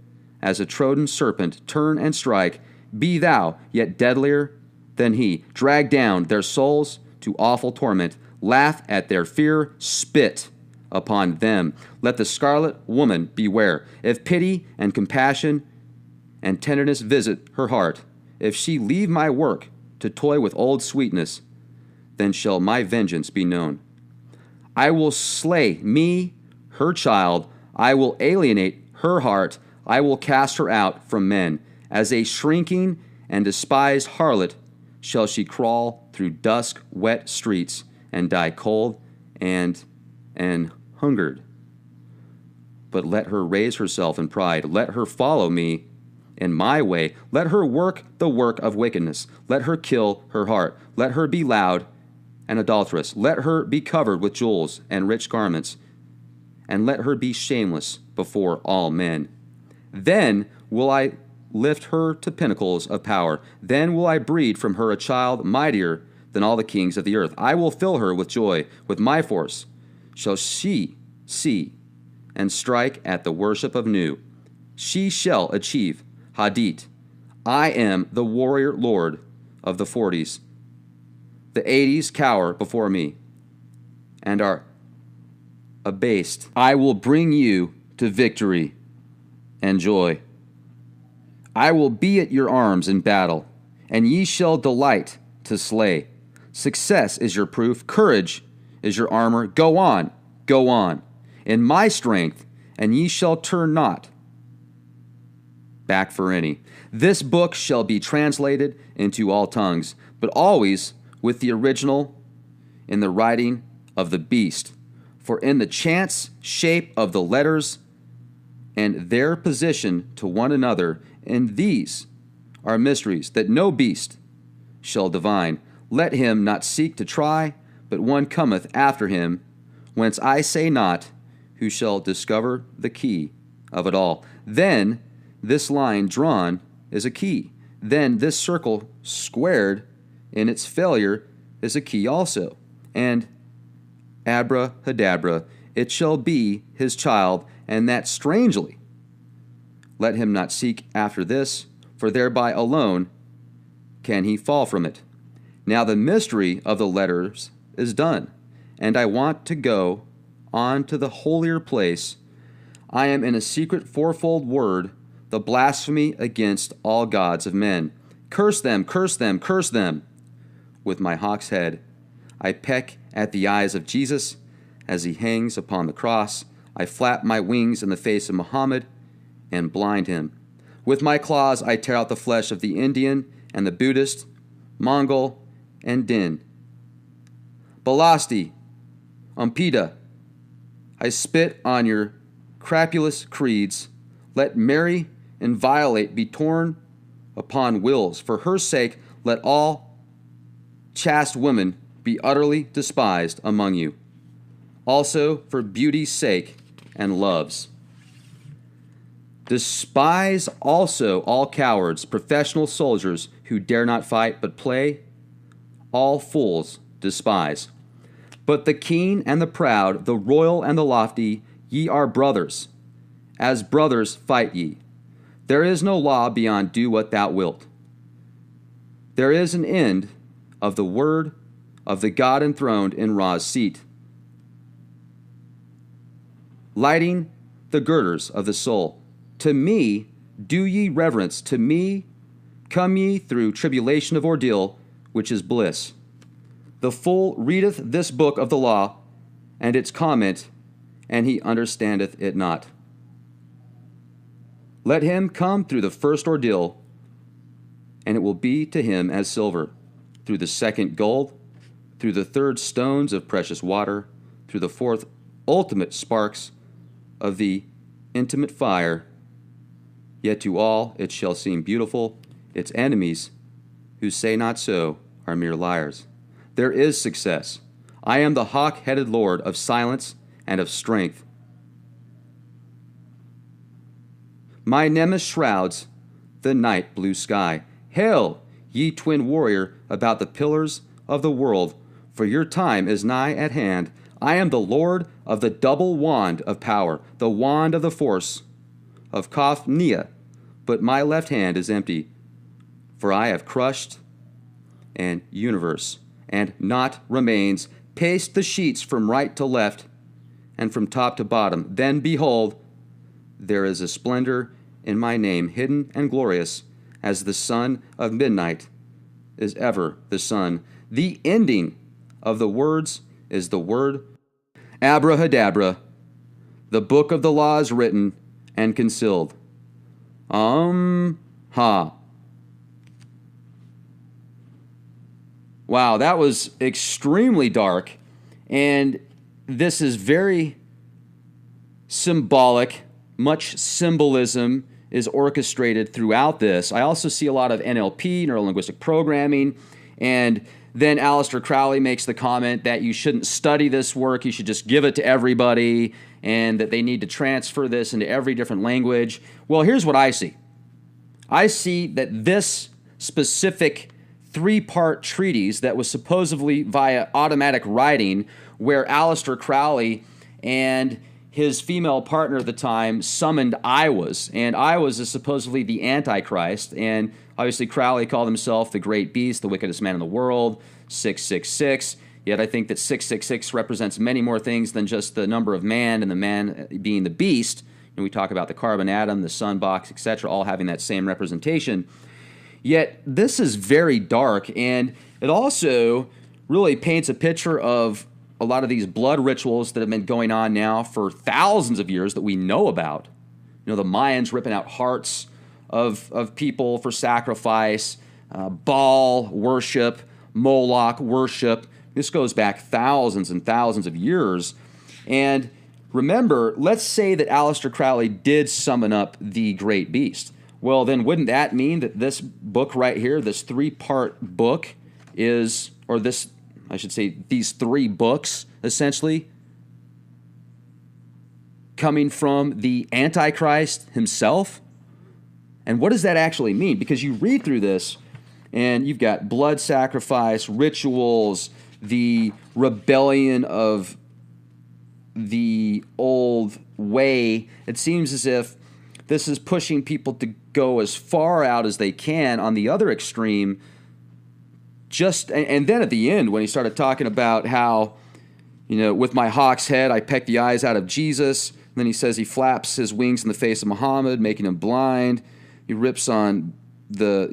as a Trojan serpent, turn and strike. Be thou yet deadlier than he. Drag down their souls to awful torment. Laugh at their fear. Spit upon them. Let the scarlet woman beware. If pity and compassion and tenderness visit her heart, if she leave my work to toy with old sweetness, then shall my vengeance be known. I will slay me, her child. I will alienate her heart. I will cast her out from men. As a shrinking and despised harlot shall she crawl through dusk, wet streets, and die cold and hungered. But let her raise herself in pride. Let her follow me in my way. Let her work the work of wickedness. Let her kill her heart. Let her be loud and adulterous. Let her be covered with jewels and rich garments, and let her be shameless before all men. Then will I lift her to pinnacles of power. Then will I breed from her a child mightier than all the kings of the earth. I will fill her with joy. With my force shall she see and strike at the worship of Nu. She shall achieve Hadit. I am the warrior lord of the 40s. The 80s cower before me and are abased. I will bring you to victory and joy. I will be at your arms in battle, and ye shall delight to slay. Success is your proof. Courage is your armor. Go on, go on. In my strength and ye shall turn not back for any. This book shall be translated into all tongues, but always with the original in the writing of the beast. For in the chance shape of the letters and their position to one another, and these are mysteries that no beast shall divine. Let him not seek to try, but one cometh after him, whence I say not, who shall discover the key of it all. Then this line drawn is a key. Then this circle squared in its failure is a key also. And abracadabra, it shall be his child, and that strangely. Let him not seek after this, for thereby alone can he fall from it. Now the mystery of the letters is done, and I want to go on to the holier place. I am in a secret fourfold word, the blasphemy against all gods of men. Curse them, curse them, curse them. With my hawk's head, I peck at the eyes of Jesus as he hangs upon the cross. I flap my wings in the face of Muhammad and blind him. With my claws, I tear out the flesh of the Indian and the Buddhist, Mongol, and Din. Balasti, Umpida, I spit on your crapulous creeds. Let Mary inviolate be torn upon wills. For her sake, let all chaste women be utterly despised among you. Also for beauty's sake and love's. Despise also all cowards, professional soldiers who dare not fight but play. All fools despise. But the keen and the proud, the royal and the lofty, ye are brothers. As brothers fight ye. There is no law beyond do what thou wilt. There is an end of the word of the God enthroned in Ra's seat, lighting the girders of the soul. To me do ye reverence, to me come ye through tribulation of ordeal, which is bliss. The fool readeth this book of the law and its comment, and he understandeth it not. Let him come through the first ordeal, and it will be to him as silver, through the second gold, through the third stones of precious water, through the fourth ultimate sparks of the intimate fire. Yet to all it shall seem beautiful. Its enemies, who say not so, are mere liars. There is success. I am the hawk-headed lord of silence and of strength. My nemesis shrouds the night blue sky. Hail, ye twin warrior, about the pillars of the world, for your time is nigh at hand. I am the lord of the double wand of power, the wand of the force of Kophnia, but my left hand is empty, for I have crushed an universe, and naught remains. Paste the sheets from right to left, and from top to bottom. Then behold, there is a splendor in my name, hidden and glorious, as the sun of midnight is ever the sun. The ending of the words is the word abracadabra. The book of the law is written and concealed. Ha. Wow, that was extremely dark, and this is very symbolic. Much symbolism is orchestrated throughout this. I also see a lot of NLP, neuro-linguistic programming, and then Aleister Crowley makes the comment that you shouldn't study this work, you should just give it to everybody, and that they need to transfer this into every different language. Well, here's what I see. I see that this specific three-part treatise that was supposedly via automatic writing, where Aleister Crowley and his female partner at the time summoned Aiwass, and Aiwass is supposedly the Antichrist, and obviously Crowley called himself the Great Beast, the wickedest man in the world, 666, yet I think that 666 represents many more things than just the number of man and the man being the beast. And we talk about the carbon atom, the sun box, etc., all having that same representation. Yet this is very dark, and it also really paints a picture of a lot of these blood rituals that have been going on now for thousands of years that we know about. You know, the Mayans ripping out hearts of people for sacrifice, Baal worship, Moloch worship. This goes back thousands and thousands of years. And remember, let's say that Aleister Crowley did summon up the great beast. Well, then wouldn't that mean that this book right here, this 3-part book is, or this, I should say, these 3 books, essentially, coming from the Antichrist himself? And what does that actually mean? Because you read through this, and you've got blood sacrifice, rituals, the rebellion of the old way. It seems as if this is pushing people to go as far out as they can on the other extreme. And then at the end, when he started talking about how, you know, with my hawk's head, I pecked the eyes out of Jesus. And then he says he flaps his wings in the face of Muhammad, making him blind. He rips on the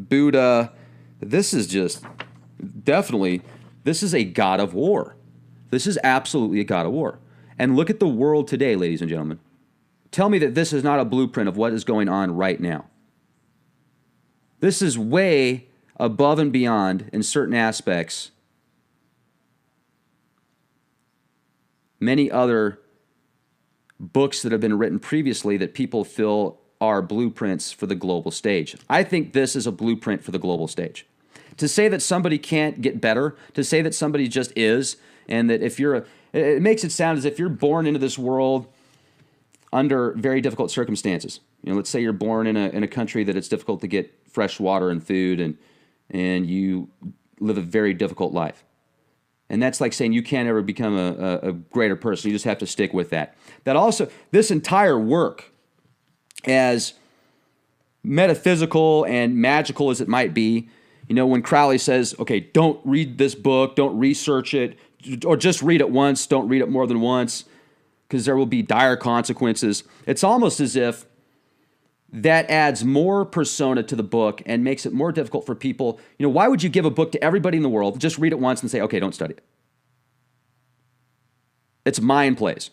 Buddha. This is just definitely, this is a god of war. This is absolutely a god of war. And look at the world today, ladies and gentlemen. Tell me that this is not a blueprint of what is going on right now. This is way above and beyond, in certain aspects, many other books that have been written previously that people feel are blueprints for the global stage. I think this is a blueprint for the global stage. To say that somebody can't get better, to say that somebody just is, and that if you're it makes it sound as if you're born into this world under very difficult circumstances. You know, let's say you're born in a country that it's difficult to get fresh water and food, and you live a very difficult life. And that's like saying you can't ever become a greater person. You just have to stick with that. That also, this entire work, as metaphysical and magical as it might be, you know, when Crowley says, okay, don't read this book, don't research it, or just read it once, don't read it more than once, because there will be dire consequences. It's almost as if that adds more persona to the book and makes it more difficult for people. You know, why would you give a book to everybody in the world, just read it once and say, okay, don't study it? It's mind plays.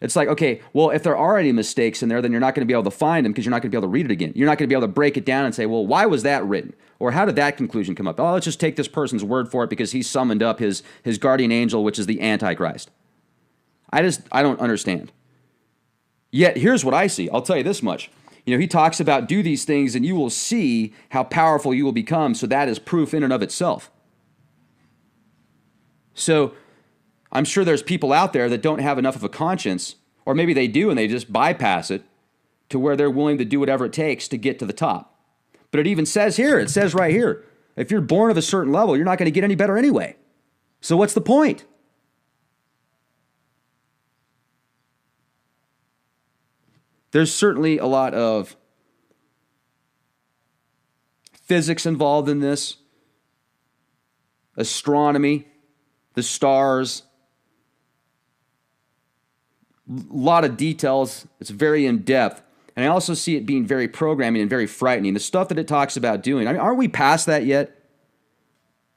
It's like, okay, well, if there are any mistakes in there, then you're not going to be able to find them because you're not going to be able to read it again. You're not going to be able to break it down and say, well, why was that written? Or how did that conclusion come up? Oh, let's just take this person's word for it because he summoned up his guardian angel, which is the Antichrist. I don't understand. Yet, here's what I see. I'll tell you this much. You know, he talks about do these things and you will see how powerful you will become. So that is proof in and of itself. So I'm sure there's people out there that don't have enough of a conscience, or maybe they do and they just bypass it to where they're willing to do whatever it takes to get to the top. But it even says here, it says right here, if you're born of a certain level, you're not going to get any better anyway. So what's the point? There's certainly a lot of physics involved in this, astronomy, the stars, a lot of details. It's very in-depth. And I also see it being very programming and very frightening. The stuff that it talks about doing, I mean, aren't we past that yet?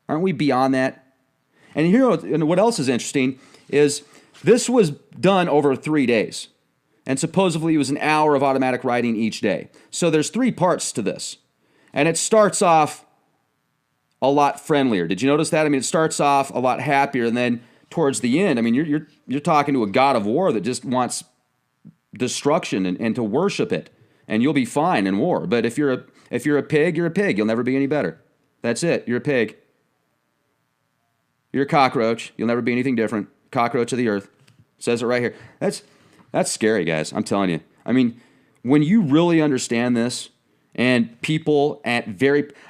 Aren't we beyond that? And here, and what else is interesting is this was done over 3 days. And supposedly it was an hour of automatic writing each day. So there's 3 parts to this. And it starts off a lot friendlier. Did you notice that? I mean, it starts off a lot happier, and then towards the end, I mean, you're talking to a god of war that just wants destruction and to worship it, and you'll be fine in war. But if you're a pig, you're a pig. You'll never be any better. That's it. You're a pig. You're a cockroach. You'll never be anything different. Cockroach of the earth. It says it right here. That's scary, guys. I'm telling you. I mean, when you really understand this, and people at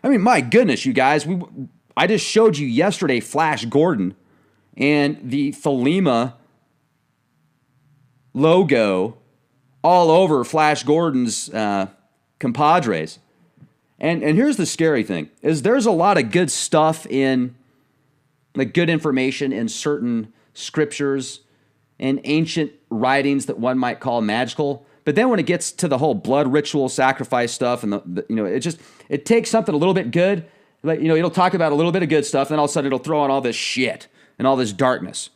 my goodness, you guys, I just showed you yesterday Flash Gordon and the Thelema logo all over Flash Gordon's compadres. And here's the scary thing, is there's a lot of good stuff in, like good information in certain scriptures and ancient writings that one might call magical. But then when it gets to the whole blood ritual sacrifice stuff, and it takes something a little bit good, like, it'll talk about a little bit of good stuff, and then all of a sudden it'll throw on all this shit and all this darkness.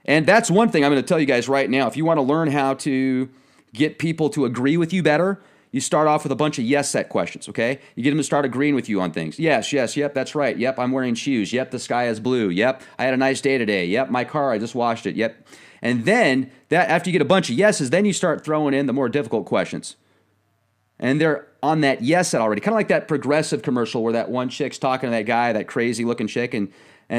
And that's one thing I'm going to tell you guys right now. If you want to learn how to get people to agree with you better, you start off with a bunch of yes set questions, okay? You get them to start agreeing with you on things. Yes, yes, yep, that's right. Yep, I'm wearing shoes. Yep, the sky is blue. Yep, I had a nice day today. Yep, my car, I just washed it. Yep. And then, after you get a bunch of yeses, then you start throwing in the more difficult questions. And they're on that yes set already. Kind of like that Progressive commercial where that one chick's talking to that guy, that crazy looking chick, and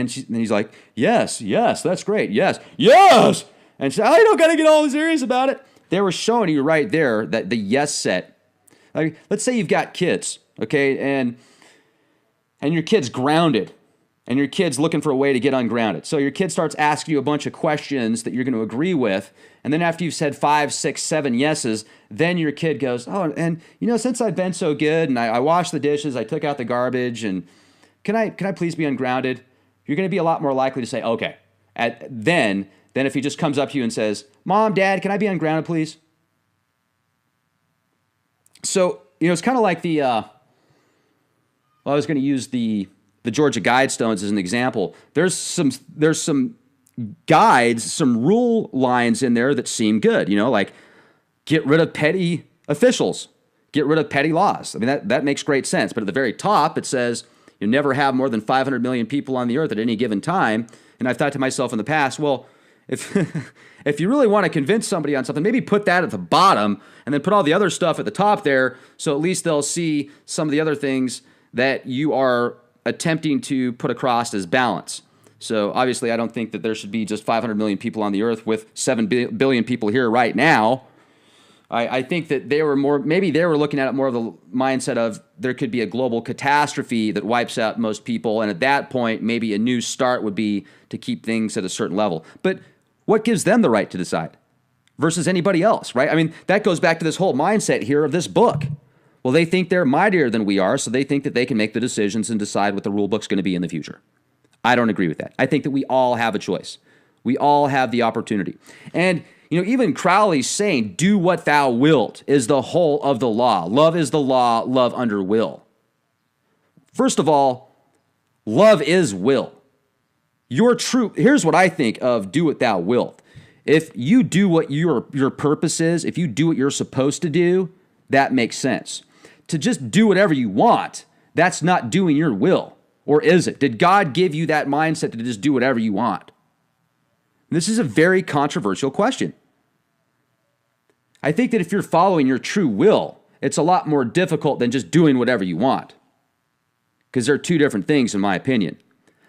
he's like, yes, yes, that's great. Yes, yes. And she's like, oh, you don't got to get all serious about it. They were showing you right there that the yes set. Like, let's say you've got kids, okay, and your kid's grounded, and your kid's looking for a way to get ungrounded. So your kid starts asking you a bunch of questions that you're going to agree with, and then after you've said 5, 6, 7 yeses, then your kid goes, oh, and since I've been so good, and I washed the dishes, I took out the garbage, and can I please be ungrounded? You're going to be a lot more likely to say, okay. Then if he just comes up to you and says, Mom, Dad, can I be ungrounded, please? So, it's kind of like I was going to use the Georgia Guidestones as an example. There's some guides, some rule lines in there that seem good, like get rid of petty officials, get rid of petty laws. I mean, that makes great sense. But at the very top, it says you never have more than 500 million people on the earth at any given time. And I've thought to myself in the past, well, if if you really want to convince somebody on something, maybe put that at the bottom and then put all the other stuff at the top there, so at least they'll see some of the other things that you are attempting to put across as balance. So obviously I don't think that there should be just 500 million people on the earth with 7 billion people here right now. I think that maybe they were looking at it more of the mindset of there could be a global catastrophe that wipes out most people, and at that point, maybe a new start would be to keep things at a certain level. But what gives them the right to decide versus anybody else, right? I mean, that goes back to this whole mindset here of this book. Well, they think they're mightier than we are, so they think that they can make the decisions and decide what the rule book's going to be in the future. I don't agree with that. I think that we all have a choice. We all have the opportunity. And even Crowley's saying, do what thou wilt is the whole of the law. Love is the law, love under will. First of all, love is will. Here's what I think of do what thou wilt. If you do what your purpose is, if you do what you're supposed to do, that makes sense. To just do whatever you want, that's not doing your will. Or is it? Did God give you that mindset to just do whatever you want? This is a very controversial question. I think that if you're following your true will, it's a lot more difficult than just doing whatever you want. Because they're two different things, in my opinion.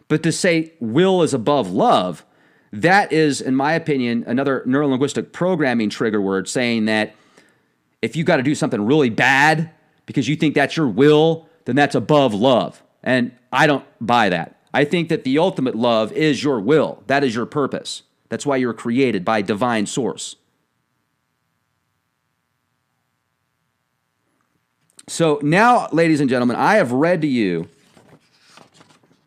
But to say will is above love, that is, in my opinion, another neurolinguistic programming trigger word saying that if you got to do something really bad because you think that's your will, then that's above love. And I don't buy that. I think that the ultimate love is your will. That is your purpose. That's why you were created by divine source. So now, ladies and gentlemen, I have read to you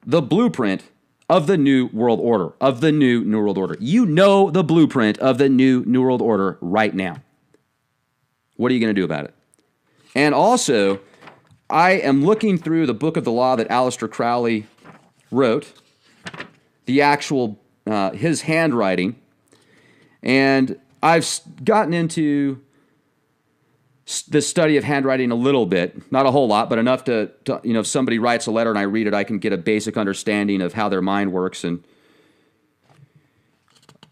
the blueprint of the New World Order, of the New World Order. You know the blueprint of the New World Order right now. What are you going to do about it? And also, I am looking through the book of the law that Aleister Crowley wrote, the actual, his handwriting, and I've gotten into the study of handwriting a little bit, not a whole lot, but enough to if somebody writes a letter and I read it, I can get a basic understanding of how their mind works. And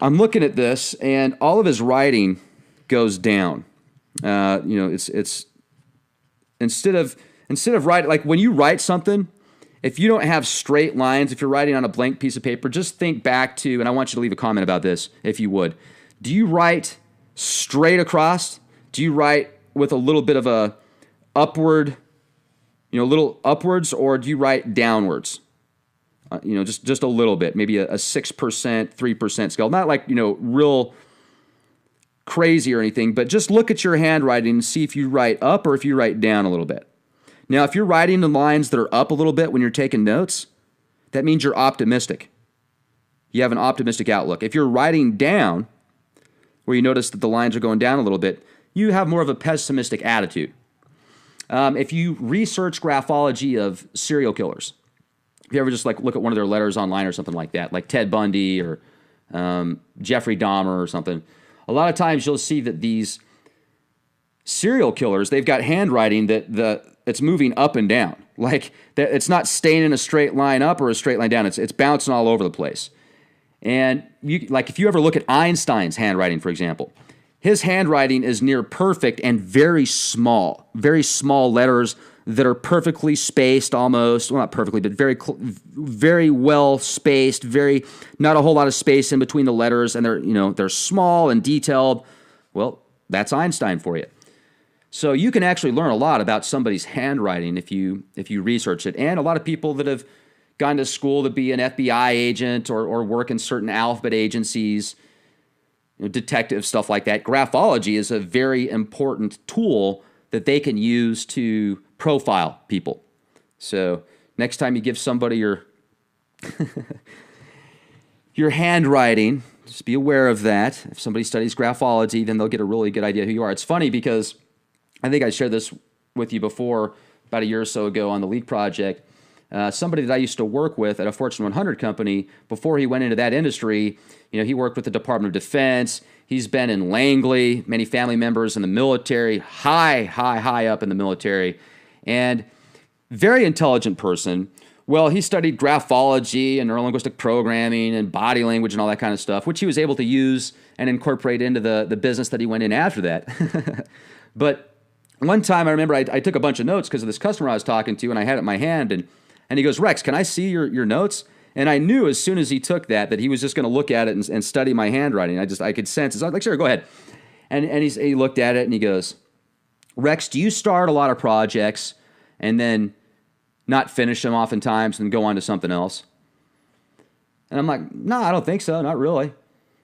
I'm looking at this, and all of his writing goes down. It's instead of writing, like when you write something, if you don't have straight lines, if you're writing on a blank piece of paper, just think back to, and I want you to leave a comment about this if you would. Do you write straight across? Do you write with a little bit of a upward, little upwards, or do you write downwards? Just a little bit, maybe a 6%, 3% scale. Not like, real crazy or anything, but just look at your handwriting and see if you write up or if you write down a little bit. Now, if you're writing the lines that are up a little bit when you're taking notes, that means you're optimistic. You have an optimistic outlook. If you're writing down, where you notice that the lines are going down a little bit, you have more of a pessimistic attitude. If you research graphology of serial killers, if you ever just look at one of their letters online or something like that, like Ted Bundy or Jeffrey Dahmer or something. A lot of times you'll see that these serial killers, they've got handwriting that it's moving up and down. Like it's not staying in a straight line up or a straight line down. It's bouncing all over the place. And if you ever look at Einstein's handwriting, for example, his handwriting is near perfect and very small letters that are perfectly spaced almost. Well, not perfectly, but very well spaced, not a whole lot of space in between the letters, and they're small and detailed. Well, that's Einstein for you. So you can actually learn a lot about somebody's handwriting if you research it. And a lot of people that have gone to school to be an FBI agent or work in certain alphabet agencies, detective stuff like that. Graphology is a very important tool that they can use to profile people. So next time you give somebody your handwriting, just be aware of that. If somebody studies graphology, then they'll get a really good idea who you are. It's funny because I think I shared this with you before, about a year or so ago on the Leak Project. Somebody that I used to work with at a Fortune 100 company, before he went into that industry, he worked with the Department of Defense. He's been in Langley, many family members in the military, high up in the military, and very intelligent person. Well, he studied graphology and neurolinguistic programming and body language and all that kind of stuff, which he was able to use and incorporate into the business that he went in after that. But one time I remember I took a bunch of notes because of this customer I was talking to, and I had it in my hand, and he goes, "Rex, can I see your notes?" And I knew as soon as he took that he was just going to look at it and study my handwriting. I could sense it. So I was like, "Sure, go ahead." And he looked at it and he goes, "Rex, do you start a lot of projects and then not finish them oftentimes and go on to something else?" And I'm like, "No, I don't think so. Not really."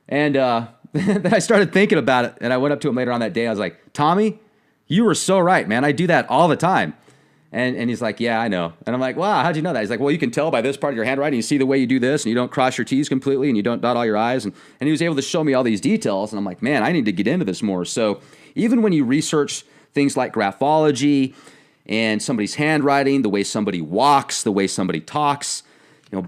And then I started thinking about it, and I went up to him later on that day. I was like, "Tommy, you were so right, man. I do that all the time." And he's like, "Yeah, I know." And I'm like, "Wow, how'd you know that?" He's like, "Well, you can tell by this part of your handwriting. You see the way you do this, and you don't cross your T's completely, and you don't dot all your I's." And he was able to show me all these details. And I'm like, man, I need to get into this more. So even when you research things like graphology and somebody's handwriting, the way somebody walks, the way somebody talks,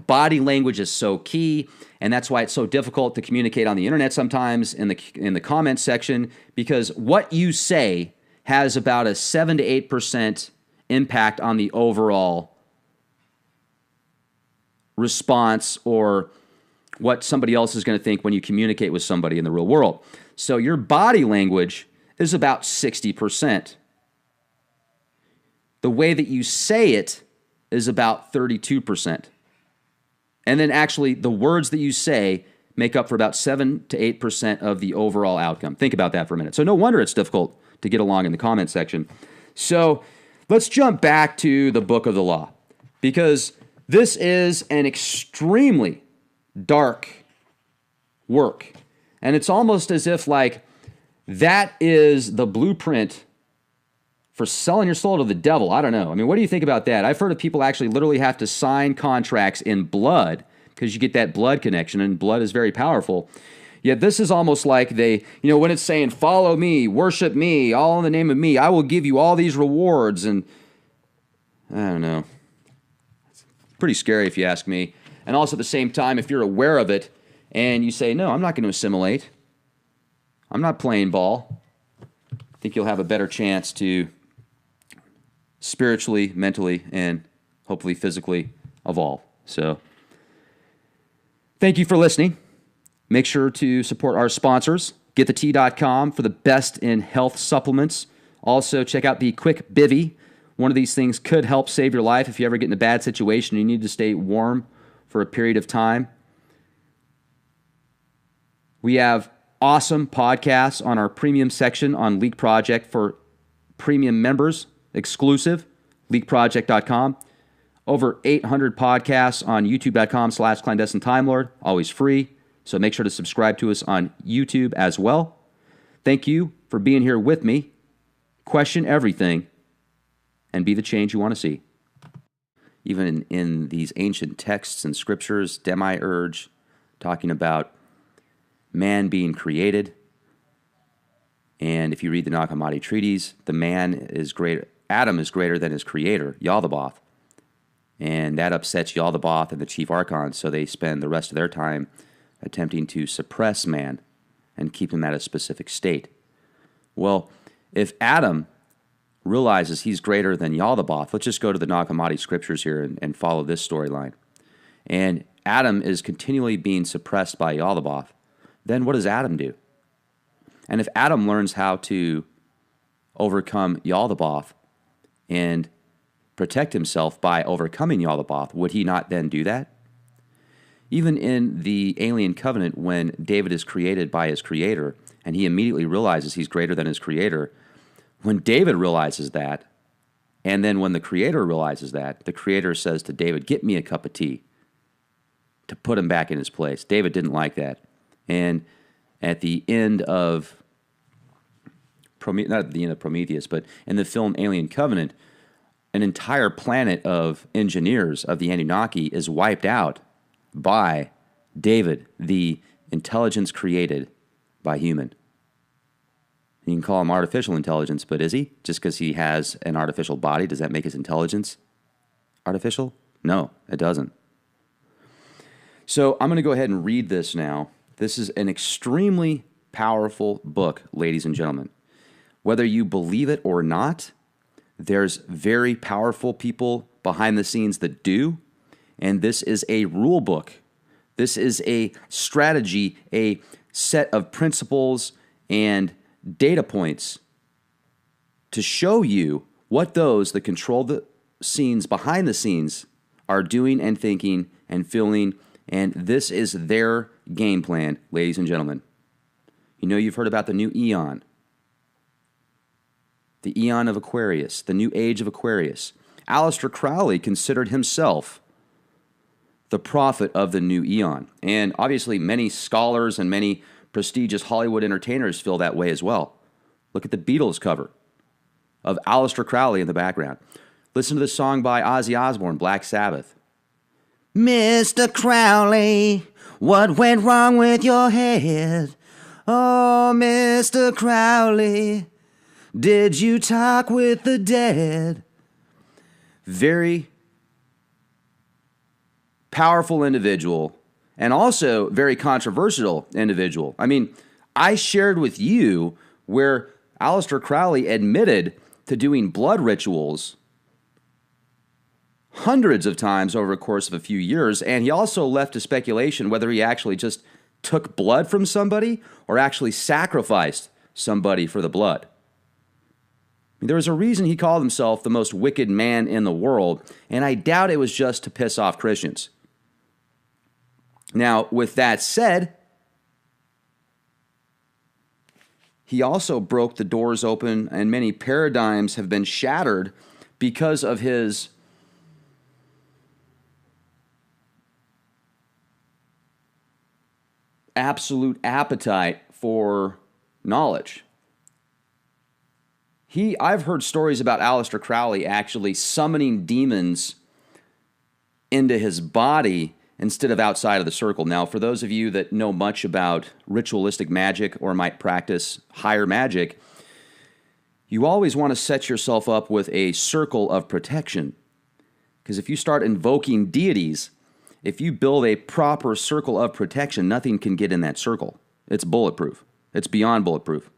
body language is so key. And that's why it's so difficult to communicate on the internet sometimes in the comments section, because what you say has about a 7 to 8% impact on the overall response or what somebody else is going to think when you communicate with somebody in the real world. So your body language is about 60%. The way that you say it is about 32%. And then actually the words that you say make up for about 7 to 8% of the overall outcome. Think about that for a minute. So no wonder it's difficult to get along in the comment section. So let's jump back to the book of the law, because this is an extremely dark work. And it's almost as if that is the blueprint for selling your soul to the devil. I don't know. I mean, what do you think about that? I've heard of people actually literally have to sign contracts in blood because you get that blood connection, and blood is very powerful. Yet this is almost like when it's saying, "Follow me, worship me, all in the name of me, I will give you all these rewards." And I don't know. It's pretty scary if you ask me. And also at the same time, if you're aware of it and you say, "No, I'm not going to assimilate. I'm not playing ball," I think you'll have a better chance to spiritually, mentally, and hopefully physically evolve. So thank you for listening. Make sure to support our sponsors, getthetea.com for the best in health supplements. Also, check out the Quick Bivy. One of these things could help save your life if you ever get in a bad situation and you need to stay warm for a period of time. We have awesome podcasts on our premium section on Leak Project for premium members, exclusive, leakproject.com. Over 800 podcasts on youtube.com/clandestine Time Lord, always free. So make sure to subscribe to us on YouTube as well. Thank you for being here with me. Question everything and be the change you want to see. Even in these ancient texts and scriptures, Demiurge, talking about man being created. And if you read the Nag Hammadi treaties, the man is greater, Adam is greater than his creator, Yaldabaoth. And that upsets Yaldabaoth and the chief archons, so they spend the rest of their time attempting to suppress man and keep him at a specific state. Well, if Adam realizes he's greater than Yaldabaoth, let's just go to the Nag Hammadi scriptures here and follow this storyline. And Adam is continually being suppressed by Yaldabaoth. Then what does Adam do? And if Adam learns how to overcome Yaldabaoth and protect himself by overcoming Yaldabaoth, would he not then do that? Even in the alien covenant, when David is created by his creator, and he immediately realizes he's greater than his creator, when David realizes that, and then when the creator realizes that, the creator says to David, "Get me a cup of tea," to put him back in his place. David didn't like that. And at the end of, not at the end of Prometheus, but in the film Alien Covenant, an entire planet of engineers of the Anunnaki is wiped out by David, the intelligence created by human. You can call him artificial intelligence, but is he? Just because he has an artificial body, does that make his intelligence artificial? No, it doesn't. So I'm going to go ahead and read this now. This is an extremely powerful book, ladies and gentlemen. Whether you believe it or not, there's very powerful people behind the scenes that do, and this is a rule book. This is a strategy, a set of principles and data points to show you what those that control the scenes behind the scenes are doing and thinking and feeling, and this is their game plan, ladies and gentlemen. You know, you've heard about the new eon, the eon of Aquarius, the new age of Aquarius. Aleister Crowley considered himself the prophet of the new eon. And obviously many scholars and many prestigious Hollywood entertainers feel that way as well. Look at the Beatles cover of Aleister Crowley in the background. Listen to the song by Ozzy Osbourne, Black Sabbath. Mr. Crowley, what went wrong with your head? Oh, Mr. Crowley, did you talk with the dead? Very powerful individual, and also very controversial individual. I mean, I shared with you where Aleister Crowley admitted to doing blood rituals hundreds of times over the course of a few years, and he also left to speculation whether he actually just took blood from somebody or actually sacrificed somebody for the blood. There was a reason he called himself the most wicked man in the world, and I doubt it was just to piss off Christians. Now, with that said, he also broke the doors open, and many paradigms have been shattered because of his absolute appetite for knowledge. I've heard stories about Aleister Crowley actually summoning demons into his body instead of outside of the circle. Now, for those of you that know much about ritualistic magic or might practice higher magic, you always want to set yourself up with a circle of protection. Because if you start invoking deities, if you build a proper circle of protection, nothing can get in that circle. It's bulletproof. It's beyond bulletproof.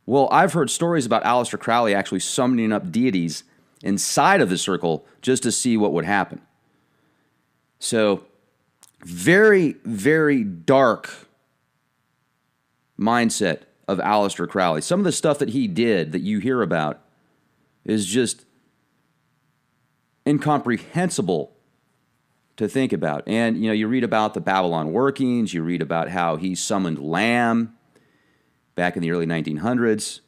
Well, I've heard stories about Aleister Crowley actually summoning up deities inside of the circle just to see what would happen. So, very, very dark mindset of Aleister Crowley. Some of the stuff that he did that you hear about is just incomprehensible to think about. And, you read about the Babylon workings, you read about how he summoned Lamb back in the early 1900s,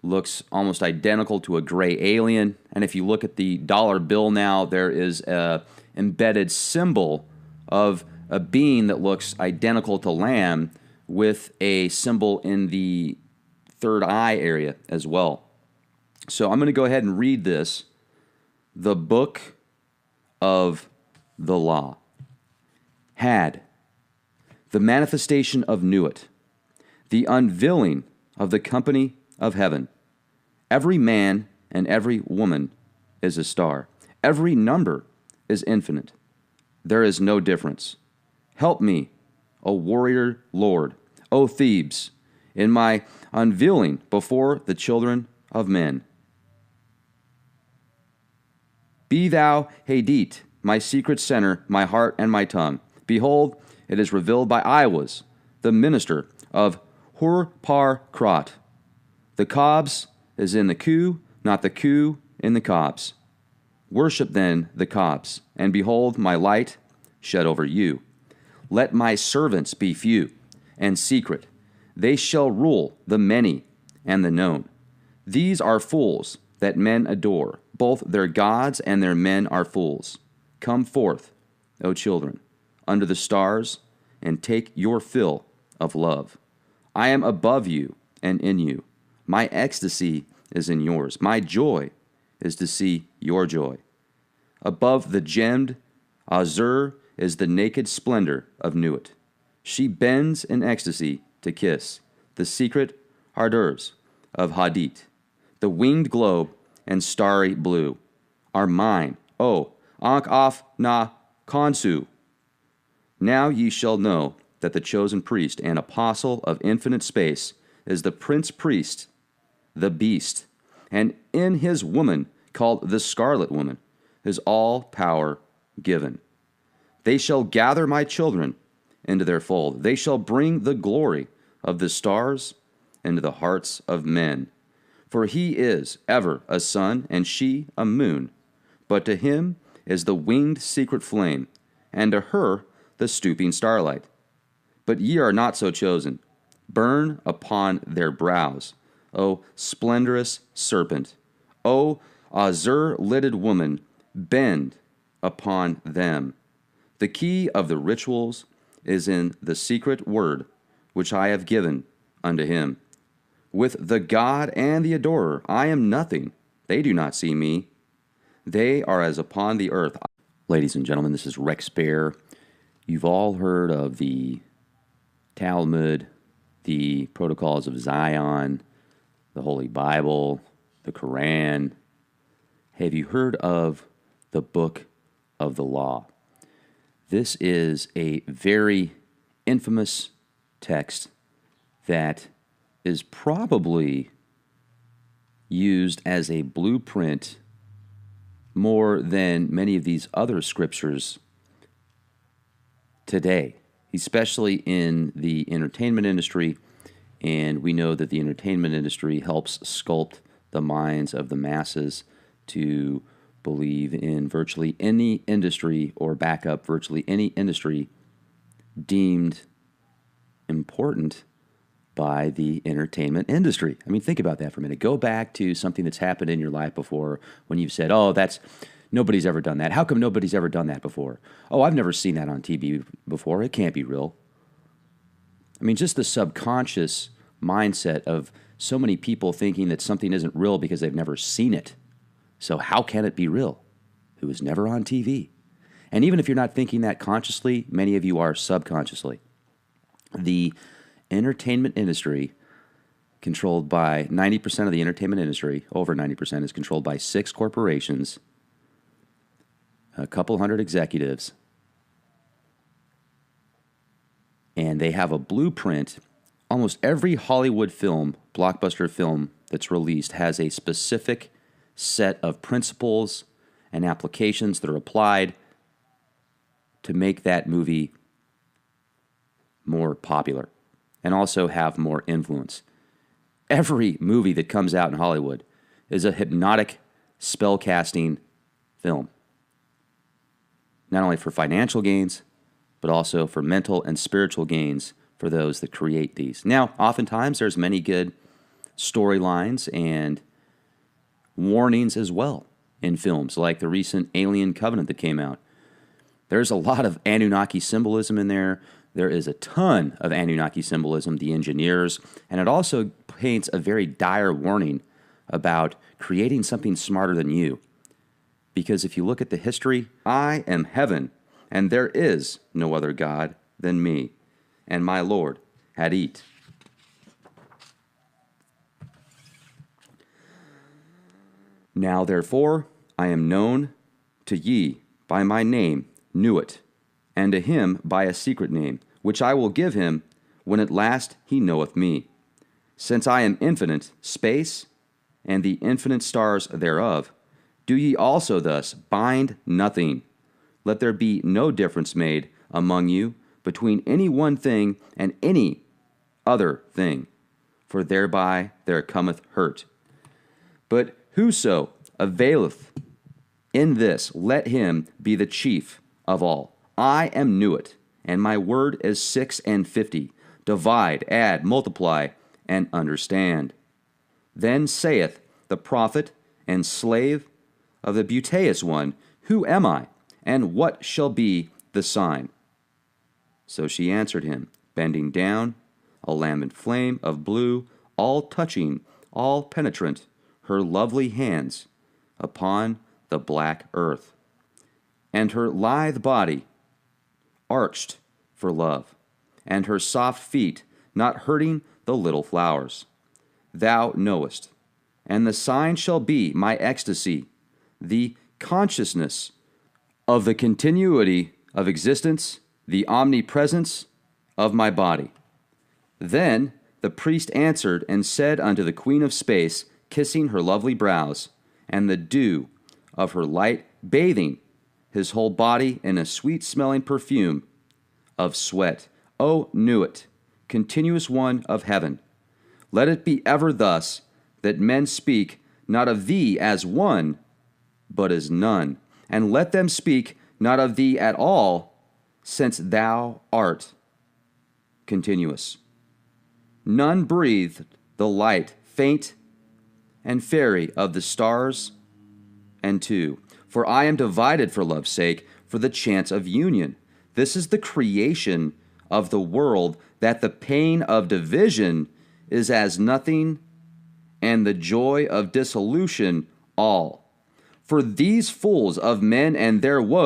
looks almost identical to a gray alien. And if you look at the dollar bill now, there is a embedded symbol of a being that looks identical to Lamb with a symbol in the third eye area as well. So I'm going to go ahead and read this. The Book of the Law. Had the manifestation of Nuit, the unveiling of the company of heaven. Every man and every woman is a star. Every number is infinite. There is no difference. Help me, O warrior lord, O Thebes, in my unveiling before the children of men. Be thou Hadit, my secret center, my heart and my tongue. Behold, it is revealed by Aiwass, the minister of Hur-par-Krat. The cobs is in the coup, not the coup in the cobs. Worship then the cobs, and behold my light shed over you. Let my servants be few and secret. They shall rule the many and the known. These are fools that men adore. Both their gods and their men are fools. Come forth, O children, under the stars, and take your fill of love. I am above you and in you. My ecstasy is in yours. My joy is to see your joy. Above the gemmed azure is the naked splendor of Nuit. She bends in ecstasy to kiss the secret ardors of Hadit. The winged globe and starry blue are mine, O Ankh-Af na Khonsu. Now ye shall know that the chosen priest and apostle of infinite space is the prince priest, the beast, and in his woman, called the scarlet woman, is all power given. They shall gather my children into their fold. They shall bring the glory of the stars into the hearts of men. For he is ever a sun, and she a moon. But to him is the winged secret flame, and to her the stooping starlight. But ye are not so chosen. Burn upon their brows, O splendorous serpent. O azure-lidded woman, bend upon them. The key of the rituals is in the secret word which I have given unto him. With the God and the adorer I am nothing. They do not see me. They are as upon the earth. Ladies and gentlemen, this is Rex Bear. You've all heard of the Talmud, the Protocols of Zion, the Holy Bible, the Quran. Have you heard of the Book of the Law? This is a very infamous text that is probably used as a blueprint more than many of these other scriptures today, especially in the entertainment industry. And we know that the entertainment industry helps sculpt the minds of the masses to believe in virtually any industry or back up virtually any industry deemed important by the entertainment industry. I mean, think about that for a minute. Go back to something that's happened in your life before when you've said, oh, nobody's ever done that. How come nobody's ever done that before? Oh, I've never seen that on TV before. It can't be real. I mean, just the subconscious mindset of so many people thinking that something isn't real because they've never seen it. So how can it be real? It was never on TV. And even if you're not thinking that consciously, many of you are subconsciously. The entertainment industry, controlled by 90% of the entertainment industry, over 90%, is controlled by 6 corporations, a couple hundred executives, and they have a blueprint. Almost every Hollywood film, blockbuster film that's released has a specific set of principles and applications that are applied to make that movie more popular and also have more influence. Every movie that comes out in Hollywood is a hypnotic spell-casting film, not only for financial gains, but also for mental and spiritual gains for those that create these. Now, oftentimes there's many good storylines and warnings as well in films, like the recent Alien Covenant that came out. There's a lot of Anunnaki symbolism in there. There is a ton of Anunnaki symbolism, the engineers, and it also paints a very dire warning about creating something smarter than you. Because if you look at the history, I am heaven, and there is no other God than me, and my Lord had eat. Now therefore I am known to ye by my name, Nuit, and to him by a secret name, which I will give him when at last he knoweth me. Since I am infinite space, and the infinite stars thereof, do ye also thus bind nothing. Let there be no difference made among you between any one thing and any other thing, for thereby there cometh hurt. But whoso availeth in this, let him be the chief of all. I am Nuit, and my word is 56. Divide, add, multiply, and understand. Then saith the prophet and slave of the beauteous one, Who am I, and what shall be the sign? So she answered him, bending down, a lambent flame of blue, all touching, all penetrant, her lovely hands upon the black earth, and her lithe body arched for love, and her soft feet not hurting the little flowers. Thou knowest, and the sign shall be my ecstasy, the consciousness of the continuity of existence, the omnipresence of my body. Then the priest answered and said unto the queen of space, kissing her lovely brows, and the dew of her light bathing his whole body in a sweet-smelling perfume of sweat, O Nuit, continuous one of heaven, let it be ever thus, that men speak not of thee as one, but as none, and let them speak not of thee at all, since thou art continuous. None breathed the light, faint and fairy of the stars and two. For I am divided for love's sake, for the chance of union. This is the creation of the world, that the pain of division is as nothing, and the joy of dissolution all. For these fools of men and their woes